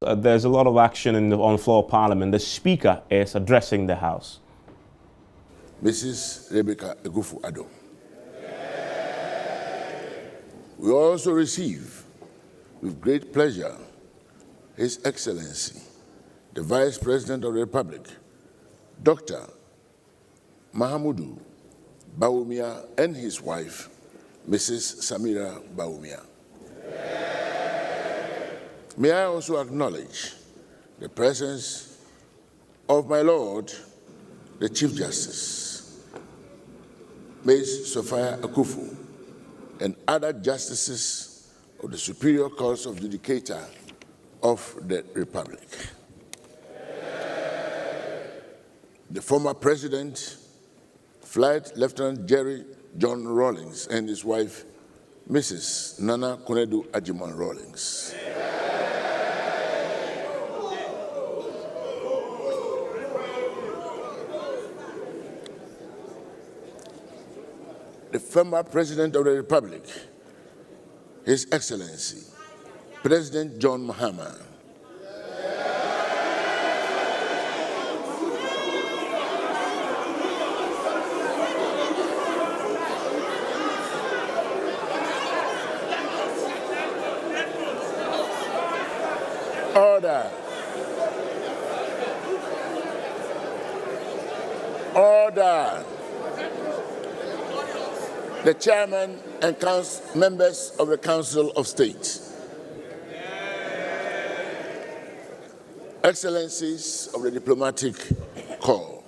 There's a lot of action on the floor of Parliament. The Speaker is addressing the House. Mrs. Rebecca Akufo-Addo. We also receive with great pleasure His Excellency, the Vice President of the Republic, Dr. Mahamudu Bawumia, and his wife, Mrs. Samira Bawumia. May I also acknowledge the presence of my Lord, the Chief Justice, Ms. Sophia Akufo, and other justices of the Superior Court of Judicature of the Republic. The former President, Flight Lieutenant Jerry John Rawlings, and his wife, Mrs. Nana Konedu Ajiman Rawlings. The former President of the Republic, His Excellency, President John Mahama. Order. Order. The Chairman and members of the Council of State, Excellencies of the Diplomatic Corps,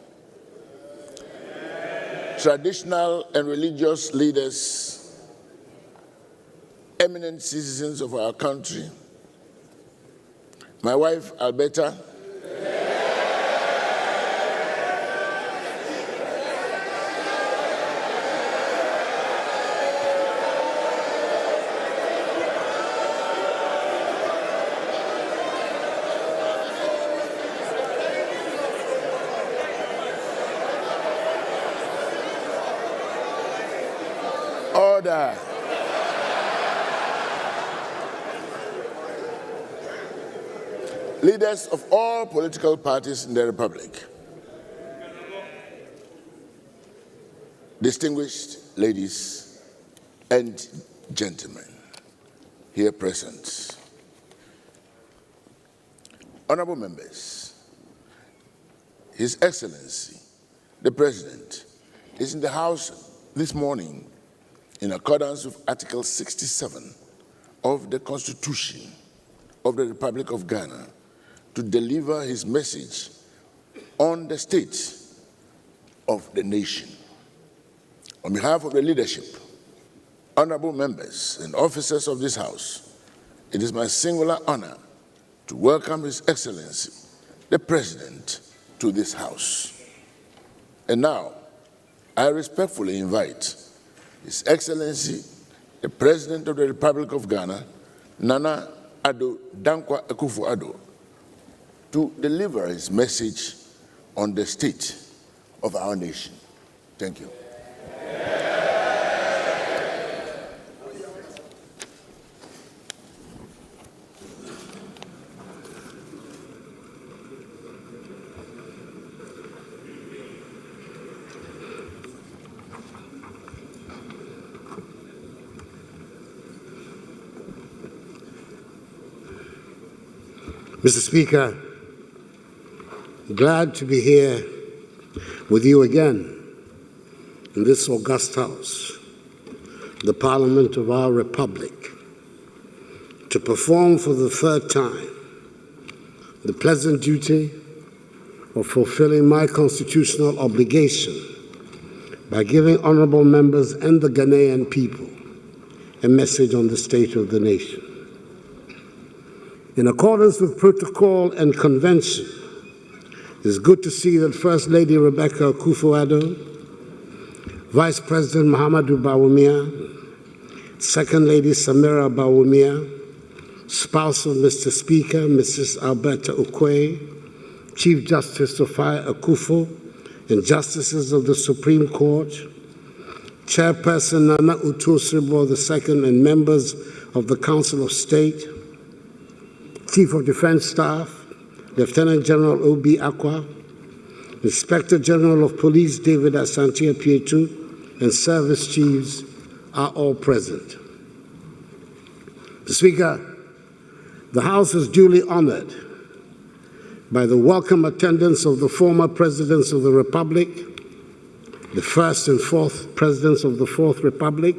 traditional and religious leaders, eminent citizens of our country, my wife Alberta, order. Leaders of all political parties in the Republic, distinguished ladies and gentlemen here present, honorable members, His Excellency, the President, is in the House this morning in accordance with Article 67 of the Constitution of the Republic of Ghana to deliver his message on the state of the nation. On behalf of the leadership, honorable members and officers of this House, it is my singular honor to welcome His Excellency, the President, to this House. And now, I respectfully invite His Excellency, the President of the Republic of Ghana, Nana Addo Dankwa Akufo-Addo, to deliver his message on the state of our nation. Thank you. Mr. Speaker, glad to be here with you again in this august House, the Parliament of our Republic, to perform for the third time the pleasant duty of fulfilling my constitutional obligation by giving honorable members and the Ghanaian people a message on the state of the nation. In accordance with protocol and convention, it's good to see that First Lady Rebecca Akufo-Addo, Vice President Mahamudu Bawumia, Second Lady Samira Bawumia, spouse of Mr. Speaker, Mrs. Alberta Okoye, Chief Justice Sophia Akufo, and Justices of the Supreme Court, Chairperson Nana Uto Sribo II, and members of the Council of State, Chief of Defense Staff, Lieutenant General O.B. Akwa, Inspector General of Police David Asante Pietu, and service chiefs are all present. Mr. Speaker, the House is duly honored by the welcome attendance of the former Presidents of the Republic, the first and fourth Presidents of the Fourth Republic,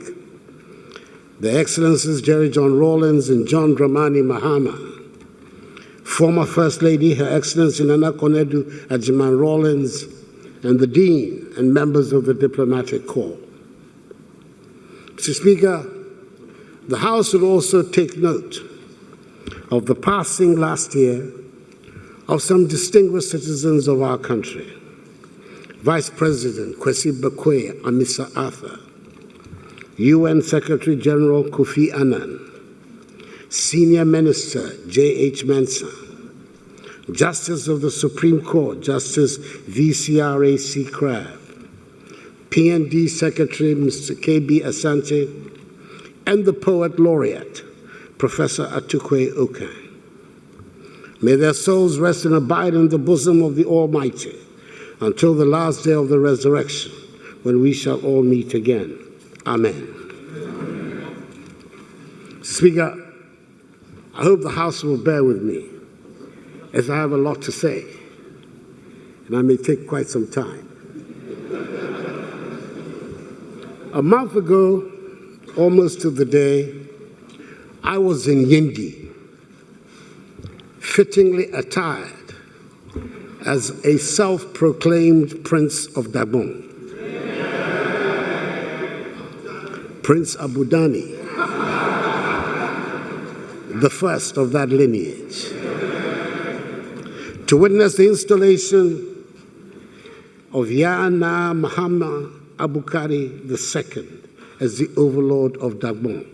Their Excellencies Jerry John Rawlings and John Dramani Mahama, former First Lady, Her Excellency Nana Konadu Ajiman Rawlings, and the Dean and members of the Diplomatic Corps. Mr. Speaker, the House will also take note of the passing last year of some distinguished citizens of our country. Vice President Kwesi Bekwe Amisa Arthur, UN Secretary General Kofi Annan, Senior Minister J.H. Mensah, Justice of the Supreme Court Justice V.C.R.A.C. Crabb, PND Secretary Mr. K.B. Asante, and the Poet Laureate Professor Atukwe-Okan. May their souls rest and abide in the bosom of the Almighty until the last day of the resurrection, when we shall all meet again. Amen. Speaker, I hope the House will bear with me, as I have a lot to say, and I may take quite some time. A month ago, almost to the day, I was in Yindi, fittingly attired as a self-proclaimed Prince of Dagbon, Prince Abudani, the first of that lineage, to witness the installation of Yana Muhammad Abukari II as the overlord of Dagbon.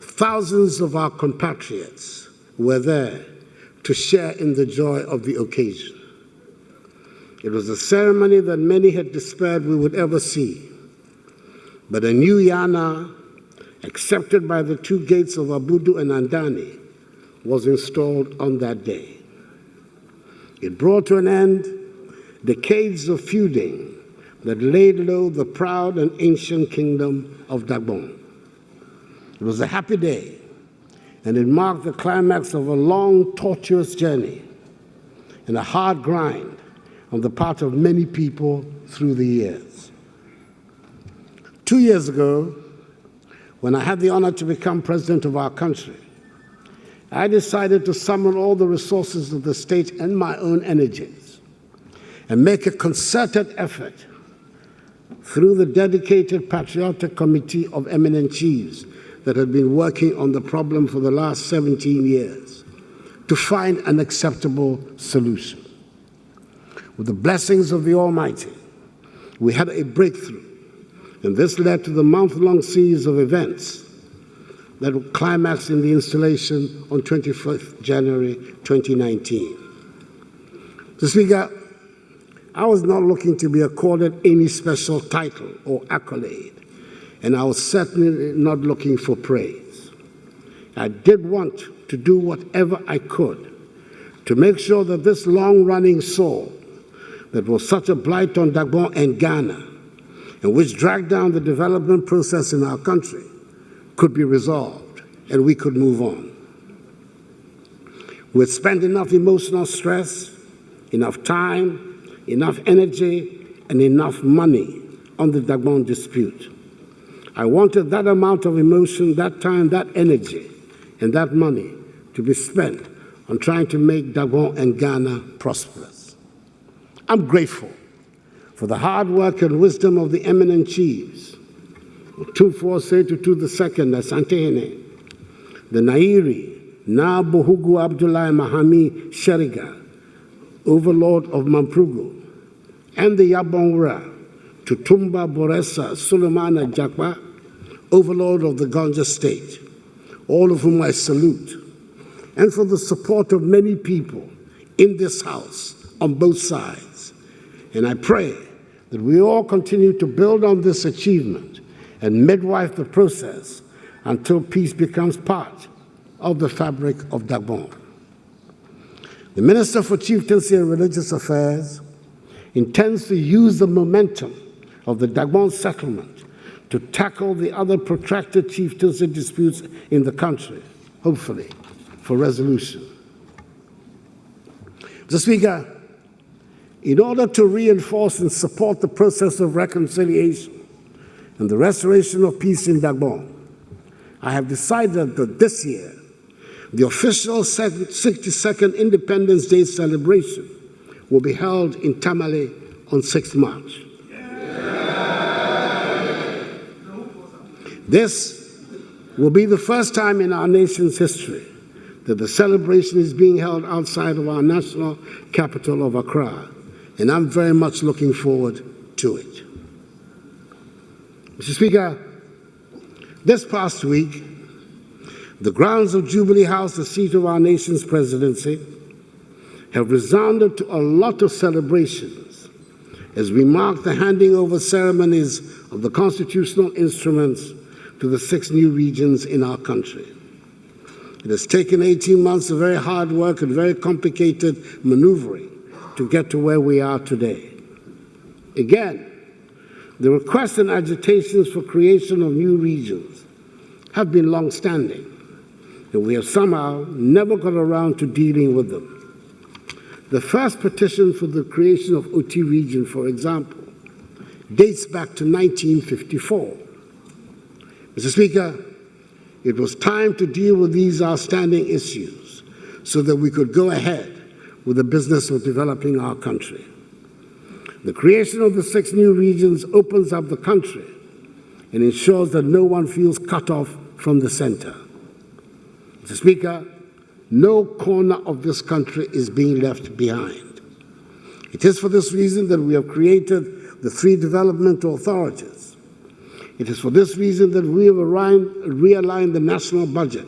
Thousands of our compatriots were there to share in the joy of the occasion. It was a ceremony that many had despaired we would ever see, but a new Yana, accepted by the two gates of Abudu and Andani, was installed on that day. It brought to an end decades of feuding that laid low the proud and ancient kingdom of Dagbon. It was a happy day, and it marked the climax of a long, tortuous journey and a hard grind on the part of many people through the years. 2 years ago, when I had the honor to become president of our country, I decided to summon all the resources of the state and my own energies and make a concerted effort through the dedicated patriotic committee of eminent chiefs that had been working on the problem for the last 17 years to find an acceptable solution. With the blessings of the Almighty, we had a breakthrough, and this led to the month-long series of events that will climax in the installation on 25th January 2019. Mr. Speaker, I was not looking to be accorded any special title or accolade, and I was certainly not looking for praise. I did want to do whatever I could to make sure that this long-running sore that was such a blight on Dagbon and Ghana, and which dragged down the development process in our country, could be resolved and we could move on. We had spent enough emotional stress, enough time, enough energy, and enough money on the Dagbon dispute. I wanted that amount of emotion, that time, that energy, and that money to be spent on trying to make Dagbon and Ghana prosperous. I'm grateful for the hard work and wisdom of the eminent chiefs, Otumfuo Tutu II Asantehene, the Nairi, Na Bohugu Abdullahi Mahami Sheriga, overlord of Mamprugo, and the Yabongra, Tutumba Boresa Sulemana Jakwa, overlord of the Ganja state, all of whom I salute, and for the support of many people in this House on both sides. And I pray that we all continue to build on this achievement and midwife the process until peace becomes part of the fabric of Dagbon. The Minister for Chieftaincy and Religious Affairs intends to use the momentum of the Dagbon settlement to tackle the other protracted chieftaincy disputes in the country, hopefully, for resolution. Mr. Speaker, in order to reinforce and support the process of reconciliation and the restoration of peace in Dagbon, I have decided that this year, the official 62nd Independence Day celebration will be held in Tamale on 6th March. This will be the first time in our nation's history that the celebration is being held outside of our national capital of Accra, and I'm very much looking forward to it. Mr. Speaker, this past week, the grounds of Jubilee House, the seat of our nation's presidency, have resounded to a lot of celebrations as we mark the handing over ceremonies of the constitutional instruments to the 6 new regions in our country. It has taken 18 months of very hard work and very complicated maneuvering to get to where we are today. Again, the requests and agitations for creation of new regions have been long-standing, and we have somehow never got around to dealing with them. The first petition for the creation of OT region, for example, dates back to 1954. Mr. Speaker, it was time to deal with these outstanding issues so that we could go ahead with the business of developing our country. The creation of the 6 new regions opens up the country and ensures that no one feels cut off from the center. Mr. Speaker, no corner of this country is being left behind. It is for this reason that we have created the 3 developmental authorities. It is for this reason that we have realigned the national budget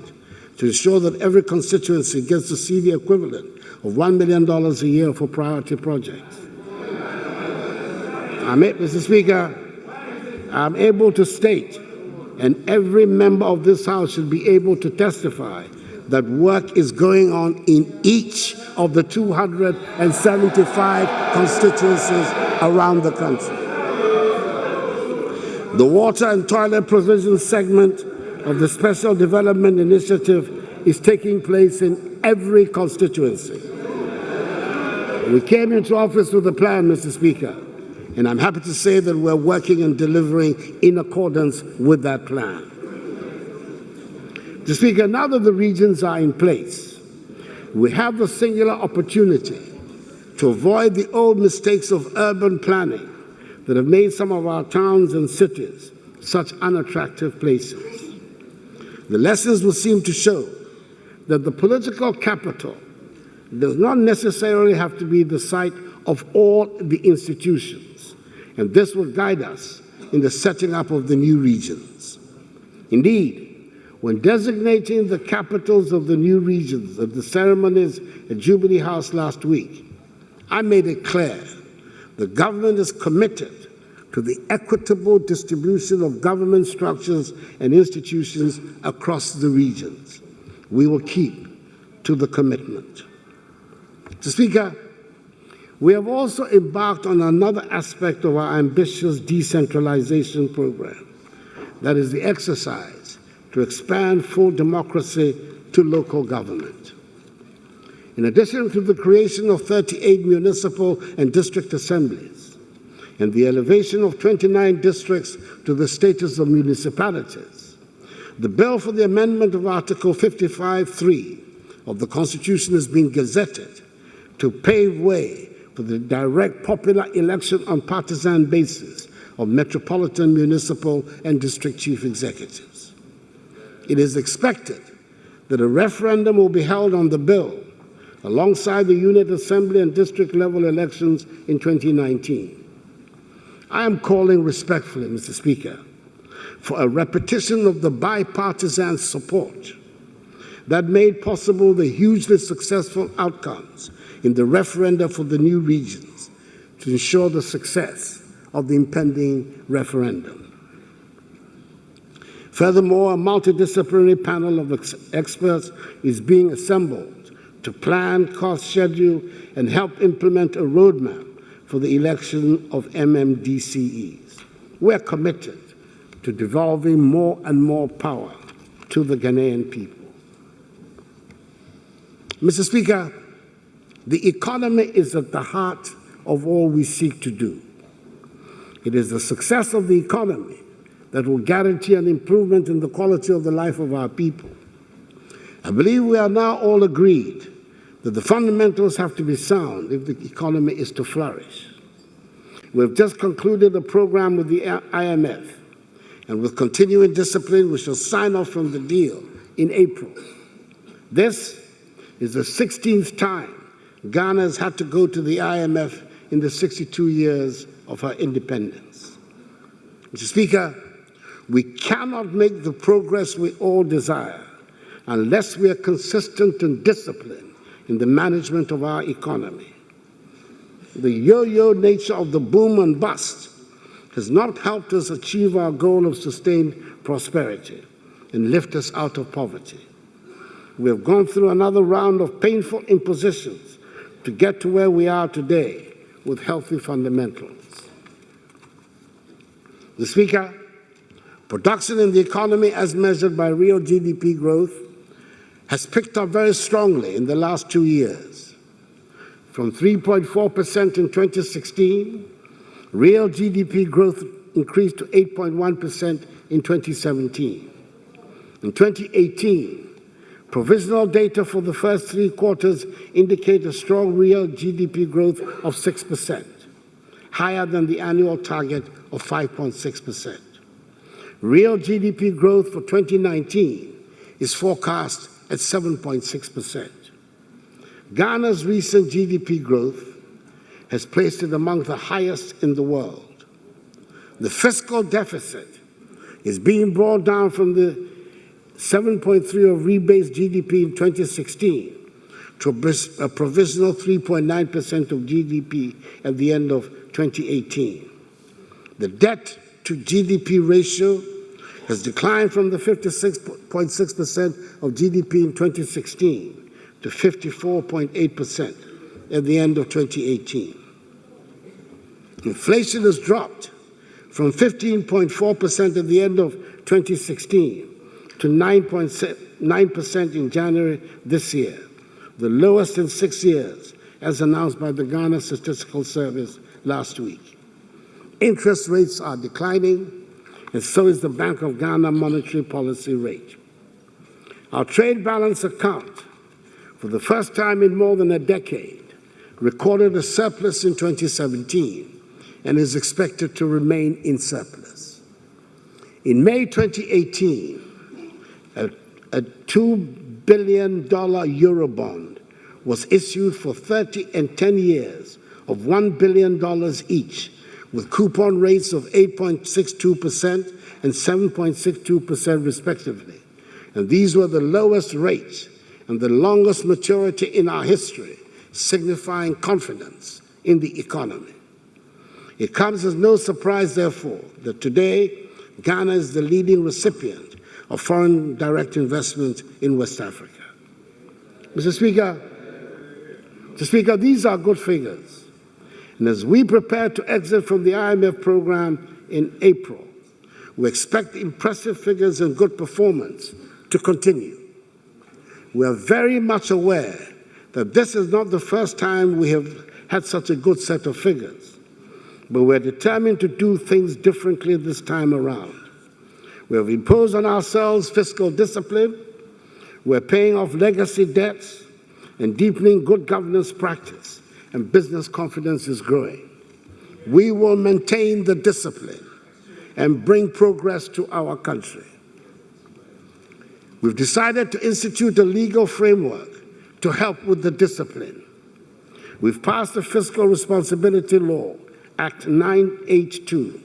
to ensure that every constituency gets to see the equivalent of $1 million a year for priority projects. Mr. Speaker, I'm able to state, and every member of this House should be able to testify, that work is going on in each of the 275 constituencies around the country. The water and toilet provision segment of the Special Development Initiative is taking place in every constituency. We came into office with a plan, Mr. Speaker, and I'm happy to say that we're working and delivering in accordance with that plan. Mr. Speaker, now that the regions are in place, we have the singular opportunity to avoid the old mistakes of urban planning that have made some of our towns and cities such unattractive places. The lessons will seem to show that the political capital does not necessarily have to be the site of all the institutions, and this will guide us in the setting up of the new regions. Indeed, when designating the capitals of the new regions at the ceremonies at Jubilee House last week, I made it clear the government is committed to the equitable distribution of government structures and institutions across the regions. We will keep to the commitment. Mr. Speaker, we have also embarked on another aspect of our ambitious decentralization program, that is the exercise to expand full democracy to local government. In addition to the creation of 38 municipal and district assemblies and the elevation of 29 districts to the status of municipalities, the bill for the amendment of Article 55(3) of the Constitution has been gazetted to pave way for the direct popular election on partisan basis of metropolitan, municipal, and district chief executives. It is expected that a referendum will be held on the bill alongside the unit assembly and district level elections in 2019. I am calling respectfully, Mr. Speaker, for a repetition of the bipartisan support that made possible the hugely successful outcomes in the referenda for the new regions to ensure the success of the impending referendum. Furthermore, a multidisciplinary panel of experts is being assembled to plan, cost, schedule, and help implement a roadmap for the election of MMDCEs. We're committed to devolving more and more power to the Ghanaian people. Mr. Speaker, the economy is at the heart of all we seek to do. It is the success of the economy that will guarantee an improvement in the quality of the life of our people. I believe we are now all agreed that the fundamentals have to be sound if the economy is to flourish. We have just concluded a program with the IMF, and with continuing discipline, we shall sign off from the deal in April. This is the 16th time Ghana has had to go to the IMF in the 62 years of her independence. Mr. Speaker, we cannot make the progress we all desire unless we are consistent and disciplined in the management of our economy. The yo-yo nature of the boom and bust has not helped us achieve our goal of sustained prosperity and lift us out of poverty. We have gone through another round of painful impositions to get to where we are today with healthy fundamentals. Mr. Speaker, production in the economy as measured by real GDP growth has picked up very strongly in the last 2 years. From 3.4% in 2016, real GDP growth increased to 8.1% in 2017. In 2018, provisional data for the first 3 quarters indicate a strong real GDP growth of 6%, higher than the annual target of 5.6%. Real GDP growth for 2019 is forecast at 7.6%. Ghana's recent GDP growth has placed it among the highest in the world. The fiscal deficit is being brought down from the 7.3 of rebased GDP in 2016 to a provisional 3.9% of GDP at the end of 2018. The debt to GDP ratio has declined from the 56.6% of GDP in 2016 to 54.8% at the end of 2018. Inflation has dropped from 15.4% at the end of 2016 to 9% in January this year, the lowest in 6 years, as announced by the Ghana Statistical Service last week. Interest rates are declining, and so is the Bank of Ghana monetary policy rate. Our trade balance account, for the first time in more than a decade, recorded a surplus in 2017 and is expected to remain in surplus. In May 2018, a $2 billion Eurobond was issued for 30 and 10 years of $1 billion each, with coupon rates of 8.62% and 7.62% respectively. And these were the lowest rates and the longest maturity in our history, signifying confidence in the economy. It comes as no surprise, therefore, that today Ghana is the leading recipient of foreign direct investment in West Africa. Mr. Speaker, these are good figures. And as we prepare to exit from the IMF program in April, we expect impressive figures and good performance to continue. We are very much aware that this is not the first time we have had such a good set of figures, but we're determined to do things differently this time around. We have imposed on ourselves fiscal discipline, we're paying off legacy debts, and deepening good governance practice, and business confidence is growing. We will maintain the discipline and bring progress to our country. We've decided to institute a legal framework to help with the discipline. We've passed the Fiscal Responsibility Law, Act 982,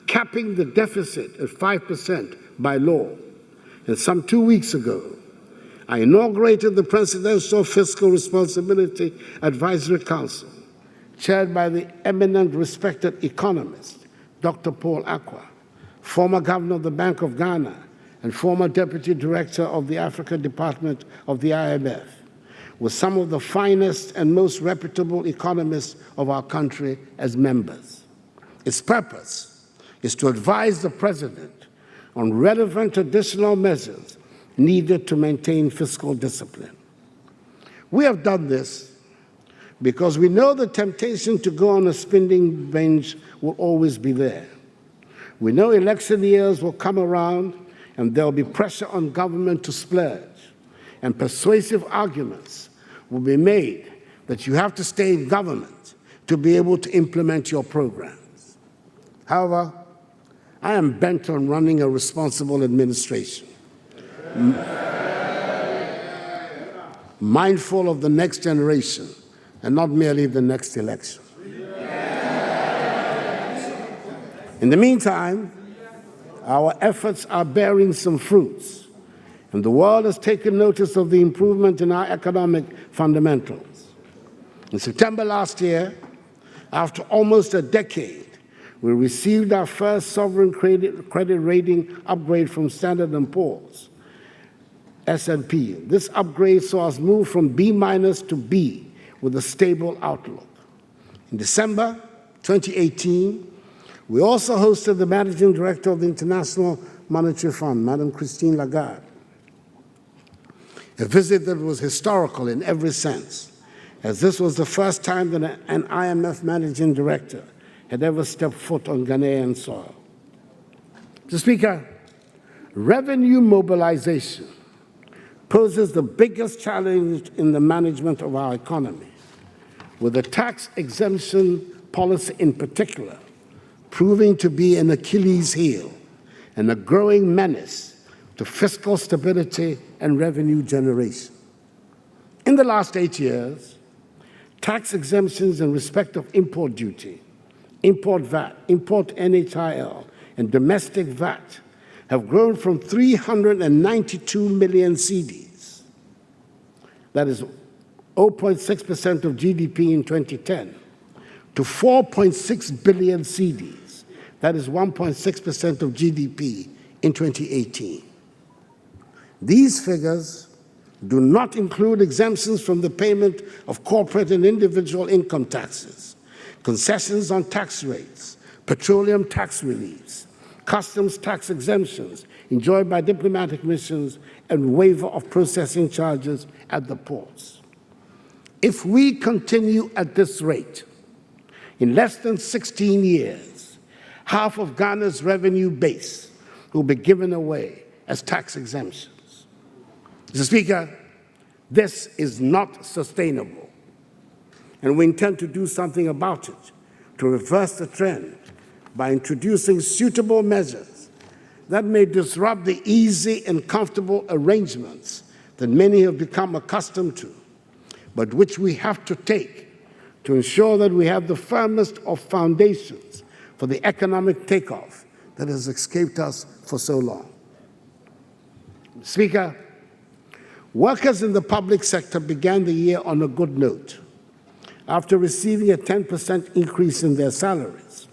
capping the deficit at 5% by law. And some 2 weeks ago, I inaugurated the Presidential Fiscal Responsibility Advisory Council, chaired by the eminent respected economist, Dr. Paul Akwa, former governor of the Bank of Ghana and former Deputy Director of the Africa Department of the IMF, with some of the finest and most reputable economists of our country as members. Its purpose is to advise the President on relevant additional measures needed to maintain fiscal discipline. We have done this because we know the temptation to go on a spending binge will always be there. We know election years will come around and there will be pressure on government to splurge, and persuasive arguments will be made that you have to stay in government to be able to implement your programs. However, I am bent on running a responsible administration, mindful of the next generation and not merely the next election. In the meantime, our efforts are bearing some fruits, and the world has taken notice of the improvement in our economic fundamentals. In September last year, after almost a decade, we received our first sovereign credit rating upgrade from Standard & Poor's, S&P. This upgrade saw us move from B- to B with a stable outlook. In December 2018, we also hosted the Managing Director of the International Monetary Fund, Madame Christine Lagarde, a visit that was historical in every sense, as this was the first time that an IMF Managing Director had ever stepped foot on Ghanaian soil. Mr. Speaker, revenue mobilization poses the biggest challenge in the management of our economy, with the tax exemption policy in particular proving to be an Achilles heel and a growing menace to fiscal stability and revenue generation. In the last 8 years, tax exemptions in respect of import duty, import VAT, import NHIL, and domestic VAT have grown from 392 million cedis, that is 0.6% of GDP in 2010, to 4.6 billion cedis, that is 1.6% of GDP in 2018. These figures do not include exemptions from the payment of corporate and individual income taxes, concessions on tax rates, petroleum tax reliefs, customs tax exemptions enjoyed by diplomatic missions, and waiver of processing charges at the ports. If we continue at this rate, in less than 16 years, half of Ghana's revenue base will be given away as tax exemptions. Mr. Speaker, this is not sustainable, and we intend to do something about it to reverse the trend by introducing suitable measures that may disrupt the easy and comfortable arrangements that many have become accustomed to, but which we have to take to ensure that we have the firmest of foundations for the economic takeoff that has escaped us for so long. Speaker, workers in the public sector began the year on a good note after receiving a 10% increase in their salaries,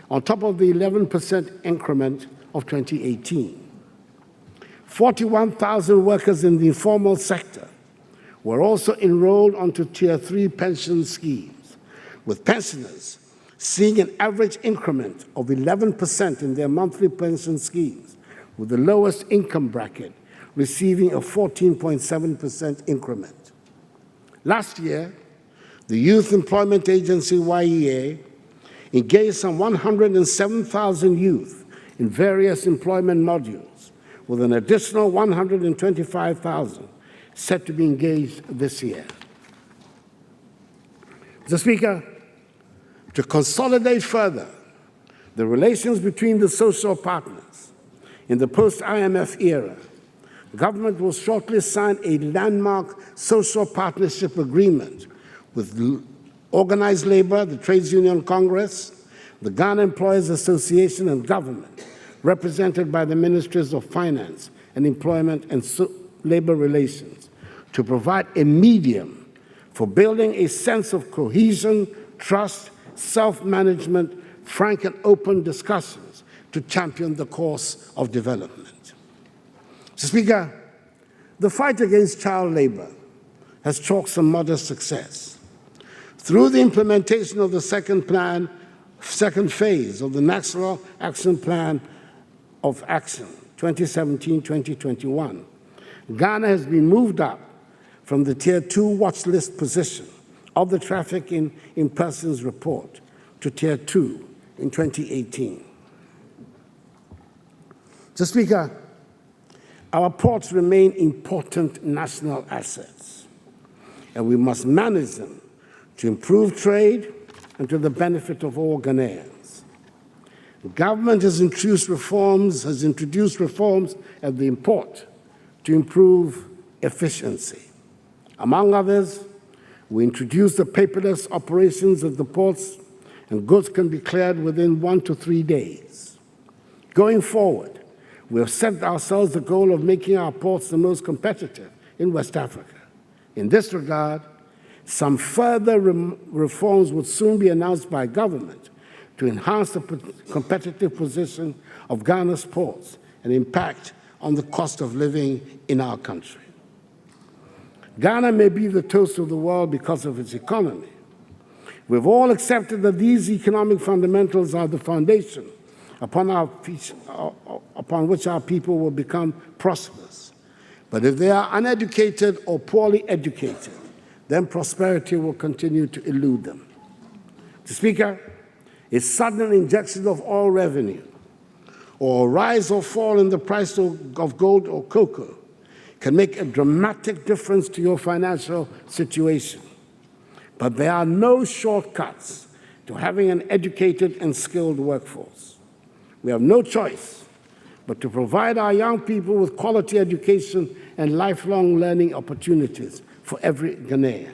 on top of the 11% increment of 2018. 41,000 workers in the informal sector were also enrolled onto Tier 3 pension schemes, with pensioners seeing an average increment of 11% in their monthly pension schemes, with the lowest income bracket receiving a 14.7% increment. Last year, the Youth Employment Agency, YEA, engaged some 107,000 youth in various employment modules, with an additional 125,000 set to be engaged this year. Mr. Speaker, to consolidate further the relations between the social partners in the post-IMF era, the government will shortly sign a landmark social partnership agreement with organized labor, the Trades Union Congress, the Ghana Employers Association, and government, represented by the Ministries of Finance and Employment and Labor Relations, to provide a medium for building a sense of cohesion, trust, self-management, frank and open discussions to champion the course of development. Mr. Speaker, the fight against child labor has chalked some modest success. Through the implementation of the second phase of the National Action Plan of Action 2017-2021, Ghana has been moved up from the Tier 2 watch list position of the Trafficking in Persons report to Tier 2 in 2018. Mr. Speaker, our ports remain important national assets, and we must manage them to improve trade and to the benefit of all Ghanaians. The government has introduced reforms at the port to improve efficiency. Among others, we introduced the paperless operations at the ports, and goods can be cleared within 1 to 3 days. Going forward, we have set ourselves the goal of making our ports the most competitive in West Africa. In this regard, some further reforms would soon be announced by government to enhance the competitive position of Ghana's ports and impact on the cost of living in our country. Ghana may be the toast of the world because of its economy. We've all accepted that these economic fundamentals are the foundation upon which our people will become prosperous. But if they are uneducated or poorly educated, then prosperity will continue to elude them. Mr. Speaker, a sudden injection of oil revenue or a rise or fall in the price of gold or cocoa can make a dramatic difference to your financial situation. But there are no shortcuts to having an educated and skilled workforce. We have no choice but to provide our young people with quality education and lifelong learning opportunities for every Ghanaian.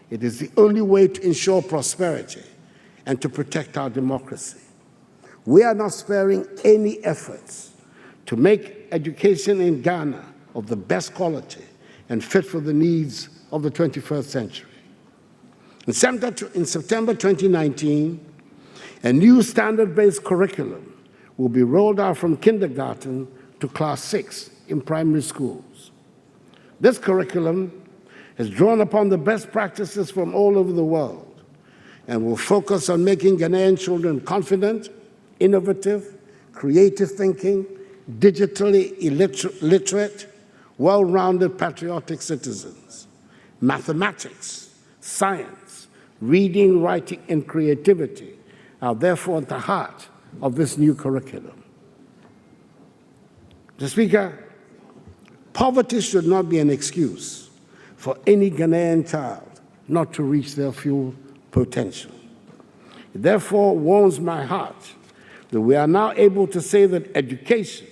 It is the only way to ensure prosperity and to protect our democracy. We are not sparing any efforts to make education in Ghana of the best quality and fit for the needs of the 21st century. In September 2019, a new standard-based curriculum will be rolled out from kindergarten to class 6 in primary schools. This curriculum has drawn upon the best practices from all over the world and will focus on making Ghanaian children confident, innovative, creative thinking, digitally literate, well-rounded patriotic citizens. Mathematics, science, reading, writing, and creativity are therefore at the heart of this new curriculum. Mr. Speaker, poverty should not be an excuse for any Ghanaian child not to reach their full potential. It therefore warms my heart that we are now able to say that education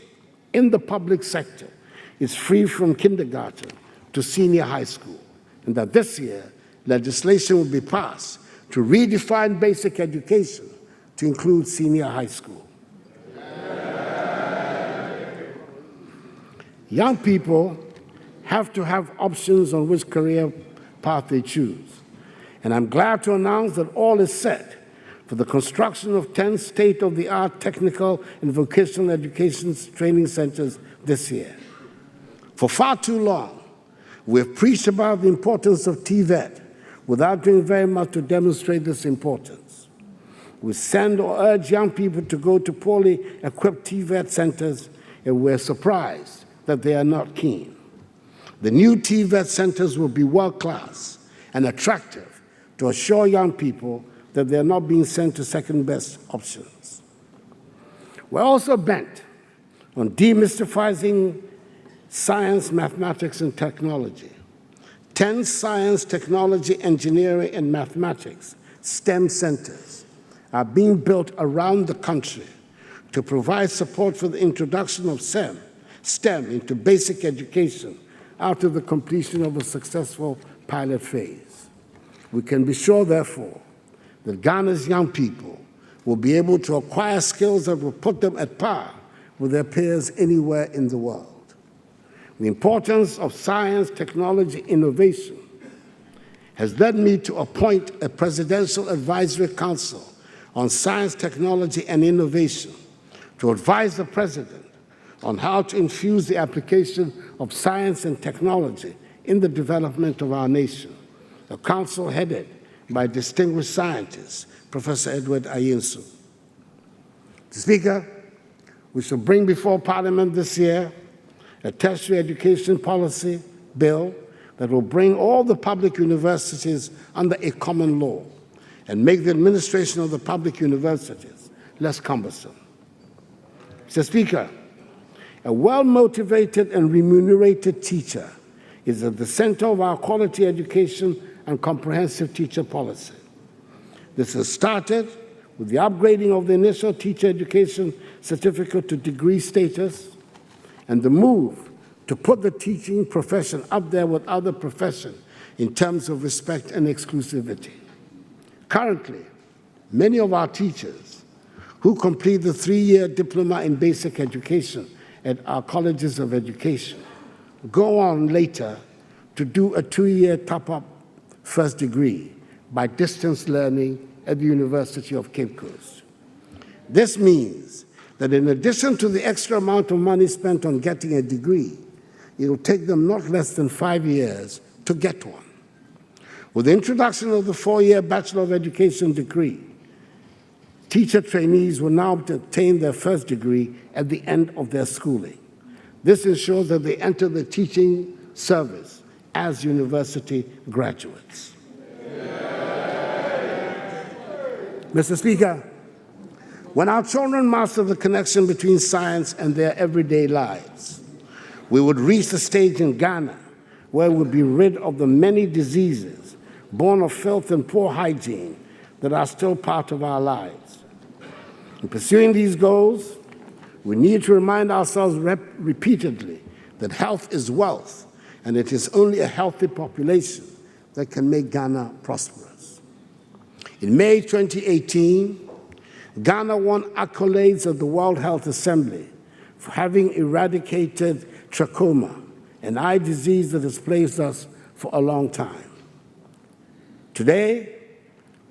in the public sector is free from kindergarten to senior high school, and that this year legislation will be passed to redefine basic education to include senior high school. Young people have to have options on which career path they choose. And I'm glad to announce that all is set for the construction of 10 state-of-the-art technical and vocational education training centers this year. For far too long, we have preached about the importance of TVET without doing very much to demonstrate this importance. We send or urge young people to go to poorly equipped TVET centers, and we're surprised that they are not keen. The new TVET centers will be world-class and attractive to assure young people that they are not being sent to second-best options. We're also bent on demystifying science, mathematics, and technology. 10 science, technology, engineering, and mathematics STEM centers are being built around the country to provide support for the introduction of STEM into basic education after the completion of a successful pilot phase. We can be sure, therefore, that Ghana's young people will be able to acquire skills that will put them at par with their peers anywhere in the world. The importance of science, technology, innovation has led me to appoint a Presidential Advisory Council on Science, Technology, and Innovation to advise the President on how to infuse the application of science and technology in the development of our nation, a council headed by distinguished scientist, Professor Edward Ayinso. Mr. Speaker, we shall bring before Parliament this year a tertiary education policy bill that will bring all the public universities under a common law and make the administration of the public universities less cumbersome. Mr. Speaker, a well-motivated and remunerated teacher is at the center of our quality education and comprehensive teacher policy. This has started with the upgrading of the initial teacher education certificate to degree status and the move to put the teaching profession up there with other professions in terms of respect and exclusivity. Currently, many of our teachers who complete the 3-year diploma in basic education at our colleges of education go on later to do a 2-year top-up first degree by distance learning at the University of Cape Coast. This means that in addition to the extra amount of money spent on getting a degree, it will take them not less than 5 years to get one. With the introduction of the 4-year Bachelor of Education degree, teacher trainees will now obtain their first degree at the end of their schooling. This ensures that they enter the teaching service as university graduates. Mr. Speaker, when our children master the connection between science and their everyday lives, we would reach the stage in Ghana where we would be rid of the many diseases born of filth and poor hygiene that are still part of our lives. In pursuing these goals, we need to remind ourselves repeatedly that health is wealth, and it is only a healthy population that can make Ghana prosperous. In May 2018, Ghana won accolades at the World Health Assembly for having eradicated trachoma, an eye disease that has plagued us for a long time. Today,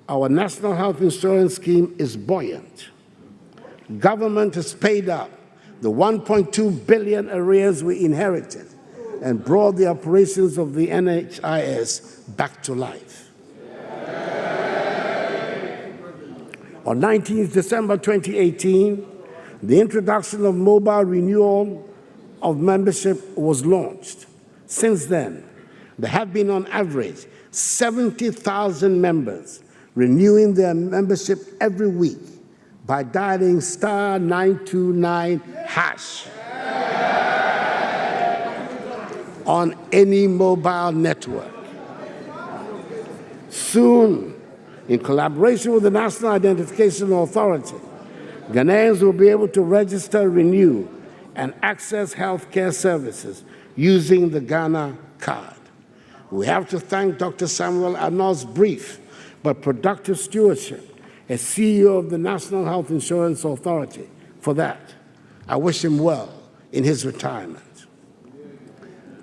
our national health insurance scheme is buoyant. Government has paid up the 1.2 billion arrears we inherited and brought the operations of the NHIS back to life. On 19th December 2018, the introduction of mobile renewal of membership was launched. Since then, there have been on average 70,000 members renewing their membership every week by dialing *929# on any mobile network. Soon, in collaboration with the National Identification Authority, Ghanaians will be able to register, renew, and access healthcare services using the Ghana card. We have to thank Dr. Samuel Arnold's brief but productive stewardship as CEO of the National Health Insurance Authority for that. I wish him well in his retirement.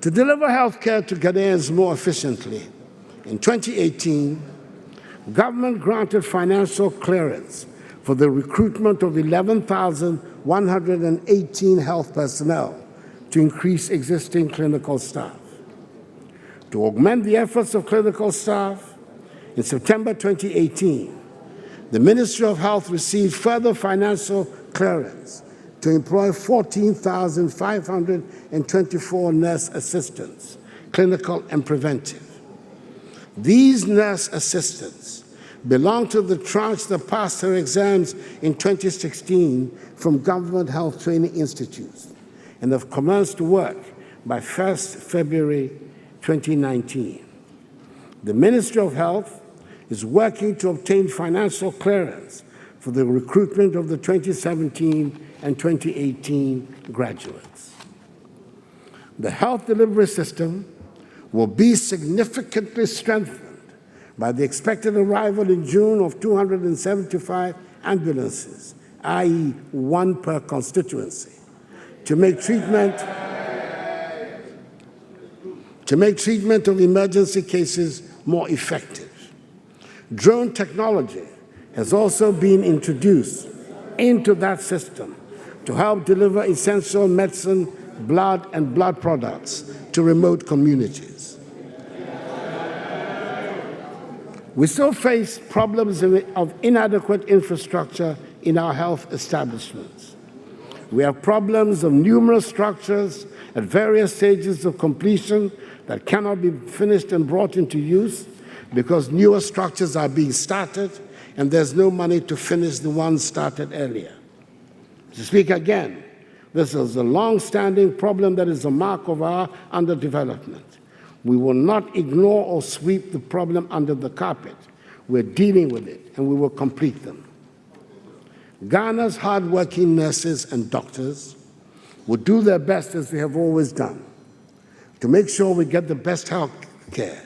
To deliver health care to Ghanaians more efficiently, in 2018, government granted financial clearance for the recruitment of 11,118 health personnel to increase existing clinical staff. To augment the efforts of clinical staff, in September 2018, the Ministry of Health received further financial clearance to employ 14,524 nurse assistants, clinical and preventive. These nurse assistants belong to the tranche that passed their exams in 2016 from government health training institutes and have commenced work by 1st February 2019. The Ministry of Health is working to obtain financial clearance for the recruitment of the 2017 and 2018 graduates. The health delivery system will be significantly strengthened by the expected arrival in June of 275 ambulances, i.e. one per constituency, to make treatment of emergency cases more effective. Drone technology has also been introduced into that system to help deliver essential medicine, blood, and blood products to remote communities. We still face problems of inadequate infrastructure in our health establishments. We have problems of numerous structures at various stages of completion that cannot be finished and brought into use because newer structures are being started and there's no money to finish the ones started earlier. To speak again, this is a long-standing problem that is a mark of our underdevelopment. We will not ignore or sweep the problem under the carpet. We're dealing with it, and we will complete them. Ghana's hardworking nurses and doctors will do their best, as they have always done, to make sure we get the best health care.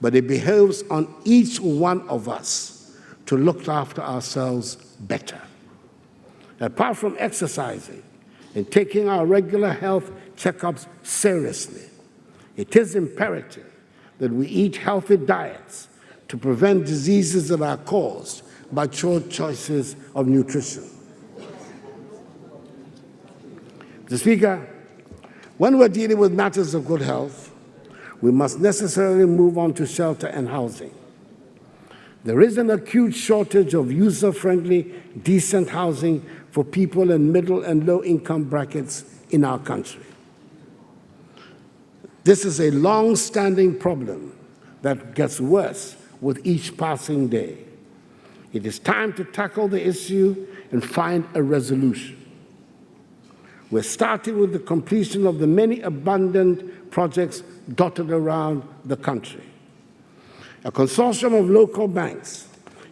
But it behoves on each one of us to look after ourselves better. Apart from exercising and taking our regular health checkups seriously, it is imperative that we eat healthy diets to prevent diseases that are caused by short choices of nutrition. Mr. Speaker, when we're dealing with matters of good health, we must necessarily move on to shelter and housing. There is an acute shortage of user-friendly, decent housing for people in middle and low-income brackets in our country. This is a long-standing problem that gets worse with each passing day. It is time to tackle the issue and find a resolution. We're starting with the completion of the many abundant projects dotted around the country. A consortium of local banks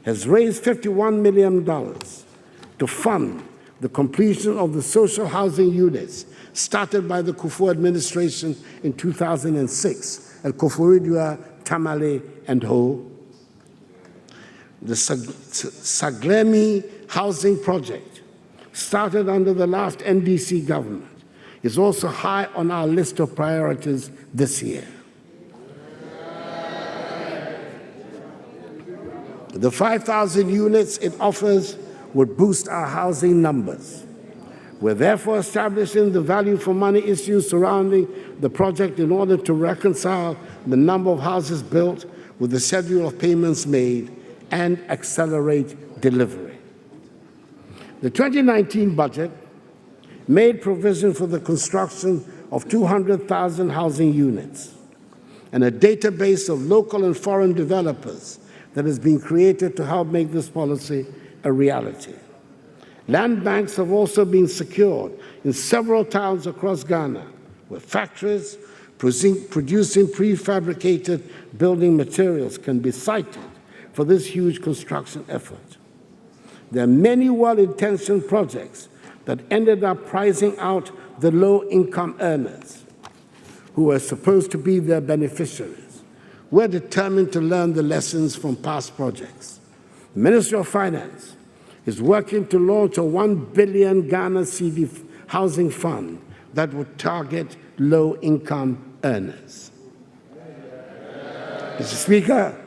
has raised $51 million to fund the completion of the social housing units started by the Akufo administration in 2006 at Koforidua, Tamale, and Ho. The Saglemi housing project, started under the last NDC government, is also high on our list of priorities this year. The 5,000 units it offers would boost our housing numbers. We're therefore establishing the value for money issues surrounding the project in order to reconcile the number of houses built with the schedule of payments made and accelerate delivery. The 2019 budget made provision for the construction of 200,000 housing units and a database of local and foreign developers that has been created to help make this policy a reality. Land banks have also been secured in several towns across Ghana, where factories producing prefabricated building materials can be sited for this huge construction effort. There are many well-intentioned projects that ended up pricing out the low-income earners who are supposed to be their beneficiaries. We're determined to learn the lessons from past projects. The Ministry of Finance is working to launch a 1 billion Ghana cedi housing fund that would target low-income earners. Mr. Speaker,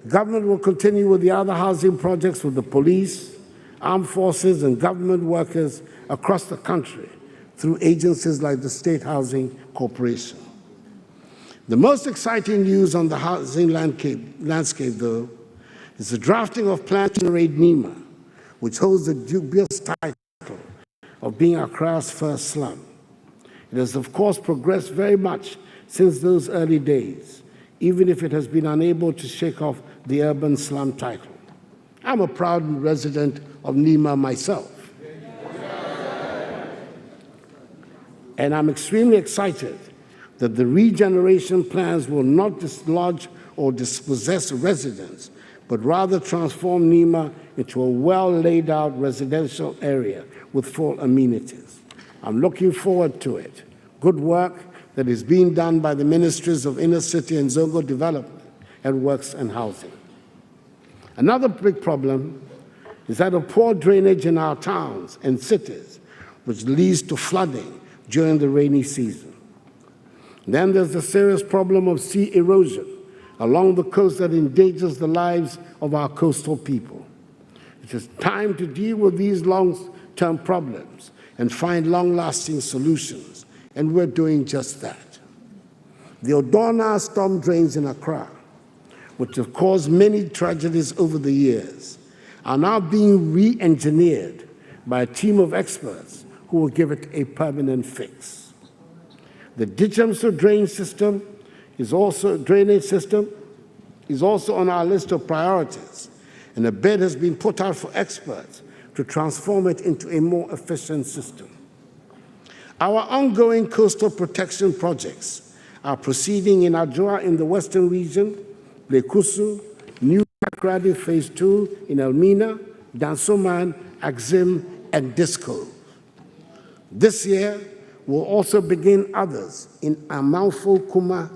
government will continue with the other housing projects with the police, armed forces, and government workers across the country through agencies like the State Housing Corporation. The most exciting news on the housing landscape, though, is the drafting of Plan to Generate NEMA, which holds the dubious title of being Accra's first slum. It has, of course, progressed very much since those early days, even if it has been unable to shake off the urban slum title. I'm a proud resident of NEMA myself. And I'm extremely excited that the regeneration plans will not dislodge or dispossess residents, but rather transform NEMA into a well-laid-out residential area with full amenities. I'm looking forward to it. Good work that is being done by the Ministries of Inner City and Zongo Development and Works and Housing. Another big problem is that of poor drainage in our towns and cities, which leads to flooding during the rainy season. Then there's the serious problem of sea erosion along the coast that endangers the lives of our coastal people. It is time to deal with these long-term problems and find long-lasting solutions, and we're doing just that. The Odona storm drains in Accra, which have caused many tragedies over the years, are now being re-engineered by a team of experts who will give it a permanent fix. The Dijamso drainage system is also on our list of priorities, and a bid has been put out for experts to transform it into a more efficient system. Our ongoing coastal protection projects are proceeding in Adjoa in the western region, Lekusu, New Takrady Phase 2 in Elmina, Dansoman, Axim, and Disco. This year, we'll also begin others in Amalfo Kuma,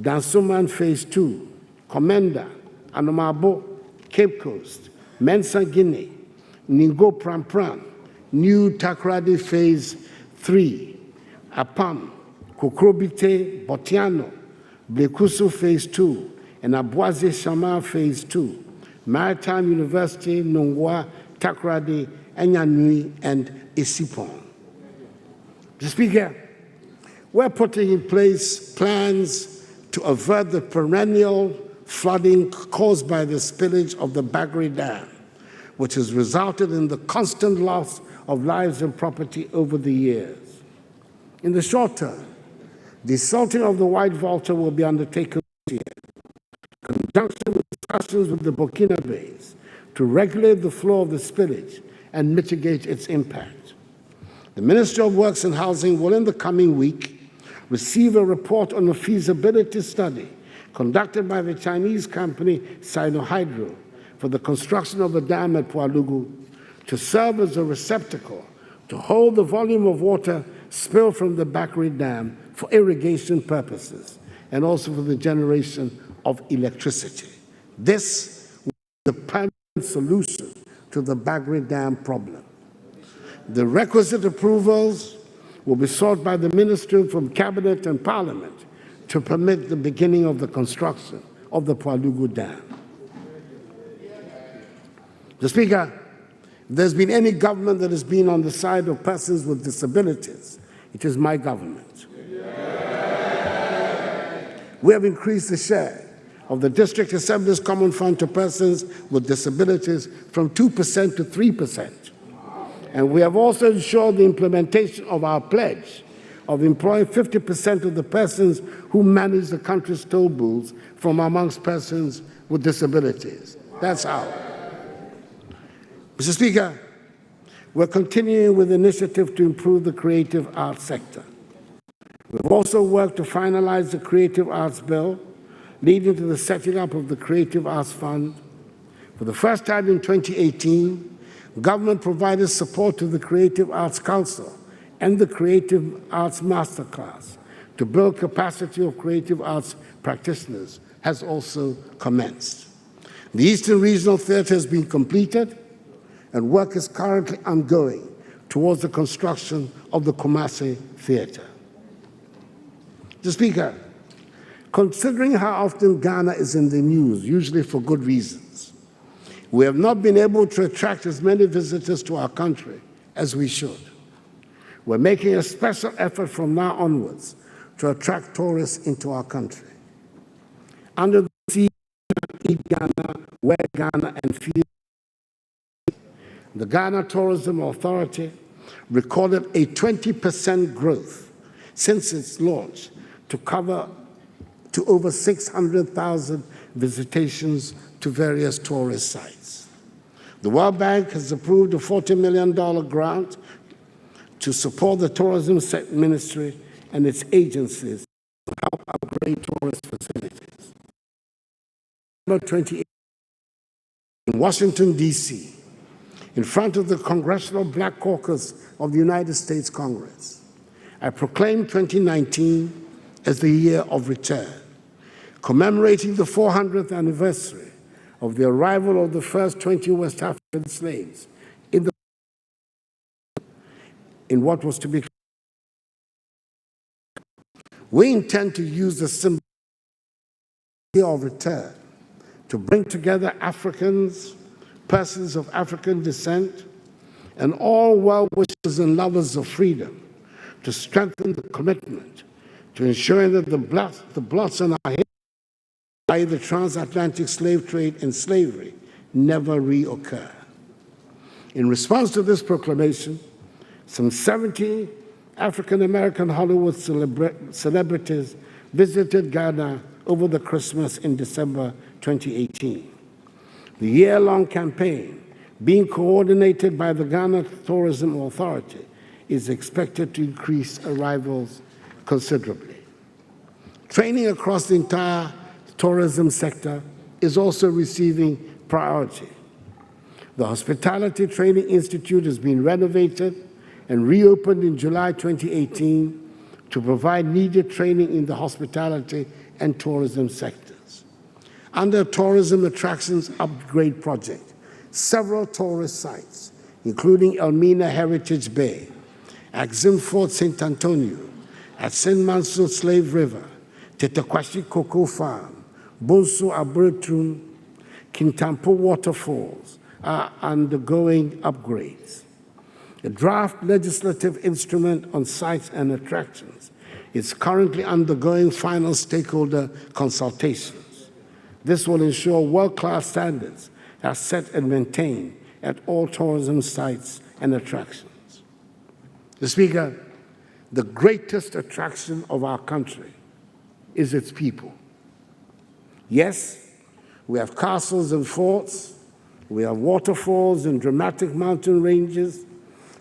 Dansoman Phase 2, Komenda, Anomabo, Cape Coast, Mensa Guinea, Ningo Pram, New Takrady Phase 3, Apam, Kokrobite, Botiano, Blekusu Phase 2, and Aboise Shama Phase 2, Maritime University, Nongwa, Takrady, Enyanui, and Isipon. Mr. Speaker, we're putting in place plans to avert the perennial flooding caused by the spillage of the Bagri Dam, which has resulted in the constant loss of lives and property over the years. In the short term, desalting of the White Volta will be undertaken this year, in conjunction with discussions with the Burkinabés to regulate the flow of the spillage and mitigate its impact. The Ministry of Works and Housing will, in the coming week, receive a report on a feasibility study conducted by the Chinese company Sinohydro for the construction of a dam at Pualugu to serve as a receptacle to hold the volume of water spilled from the Bakri Dam for irrigation purposes and also for the generation of electricity. This will be the permanent solution to the Bagri Dam problem. The requisite approvals will be sought by the Ministry from Cabinet and Parliament to permit the beginning of the construction of the Pualugu Dam. Mr. Speaker, if there's been any government that has been on the side of persons with disabilities, it is my government. We have increased the share of the District Assembly's Common Fund to persons with disabilities from 2% to 3%. And we have also ensured the implementation of our pledge of employing 50% of the persons who manage the country's toll booths from amongst persons with disabilities. That's how. Mr. Speaker, we're continuing with initiatives to improve the creative arts sector. We've also worked to finalize the Creative Arts Bill, leading to the setting up of the Creative Arts Fund. For the first time in 2018, government provided support to the Creative Arts Council and the Creative Arts Masterclass to build capacity of creative arts practitioners has also commenced. The Eastern Regional Theatre has been completed, and work is currently ongoing towards the construction of the Kumasi Theatre. Mr. Speaker, considering how often Ghana is in the news, usually for good reasons, we have not been able to attract as many visitors to our country as we should. We're making a special effort from now onwards to attract tourists into our country. Under the Sea, Eat Ghana, Wear Ghana, and Feel, the Ghana Tourism Authority recorded a 20% growth since its launch to over 600,000 visitations to various tourist sites. The World Bank has approved a $40 million grant to support the Tourism Ministry and its agencies to help upgrade tourist facilities. November 28, in Washington, D.C., in front of the Congressional Black Caucus of the United States Congress, I proclaimed 2019 as the year of return, commemorating the 400th anniversary of the arrival of the first 20 West African slaves in what was to be. We intend to use the symbol of return to bring together Africans, persons of African descent, and all well-wishers and lovers of freedom to strengthen the commitment to ensuring that the blots on our history, i.e. the transatlantic slave trade and slavery, never reoccur. In response to this proclamation, some 70 African-American Hollywood celebrities visited Ghana over the Christmas in December 2018. The year-long campaign, being coordinated by the Ghana Tourism Authority, is expected to increase arrivals considerably. Training across the entire tourism sector is also receiving priority. The Hospitality Training Institute has been renovated and reopened in July 2018 to provide needed training in the hospitality and tourism sectors. Under Tourism Attractions Upgrade Project, several tourist sites, including Elmina Heritage Bay, Axim Fort St. Antonio, at St. Mansour Slave River, Tetekwashi Cocoa Farm, Bonsu Abretun, Kintampo Waterfalls are undergoing upgrades. A draft legislative instrument on sites and attractions is currently undergoing final stakeholder consultations. This will ensure world-class standards are set and maintained at all tourism sites and attractions. Mr. Speaker, the greatest attraction of our country is its people. Yes, we have castles and forts, we have waterfalls and dramatic mountain ranges,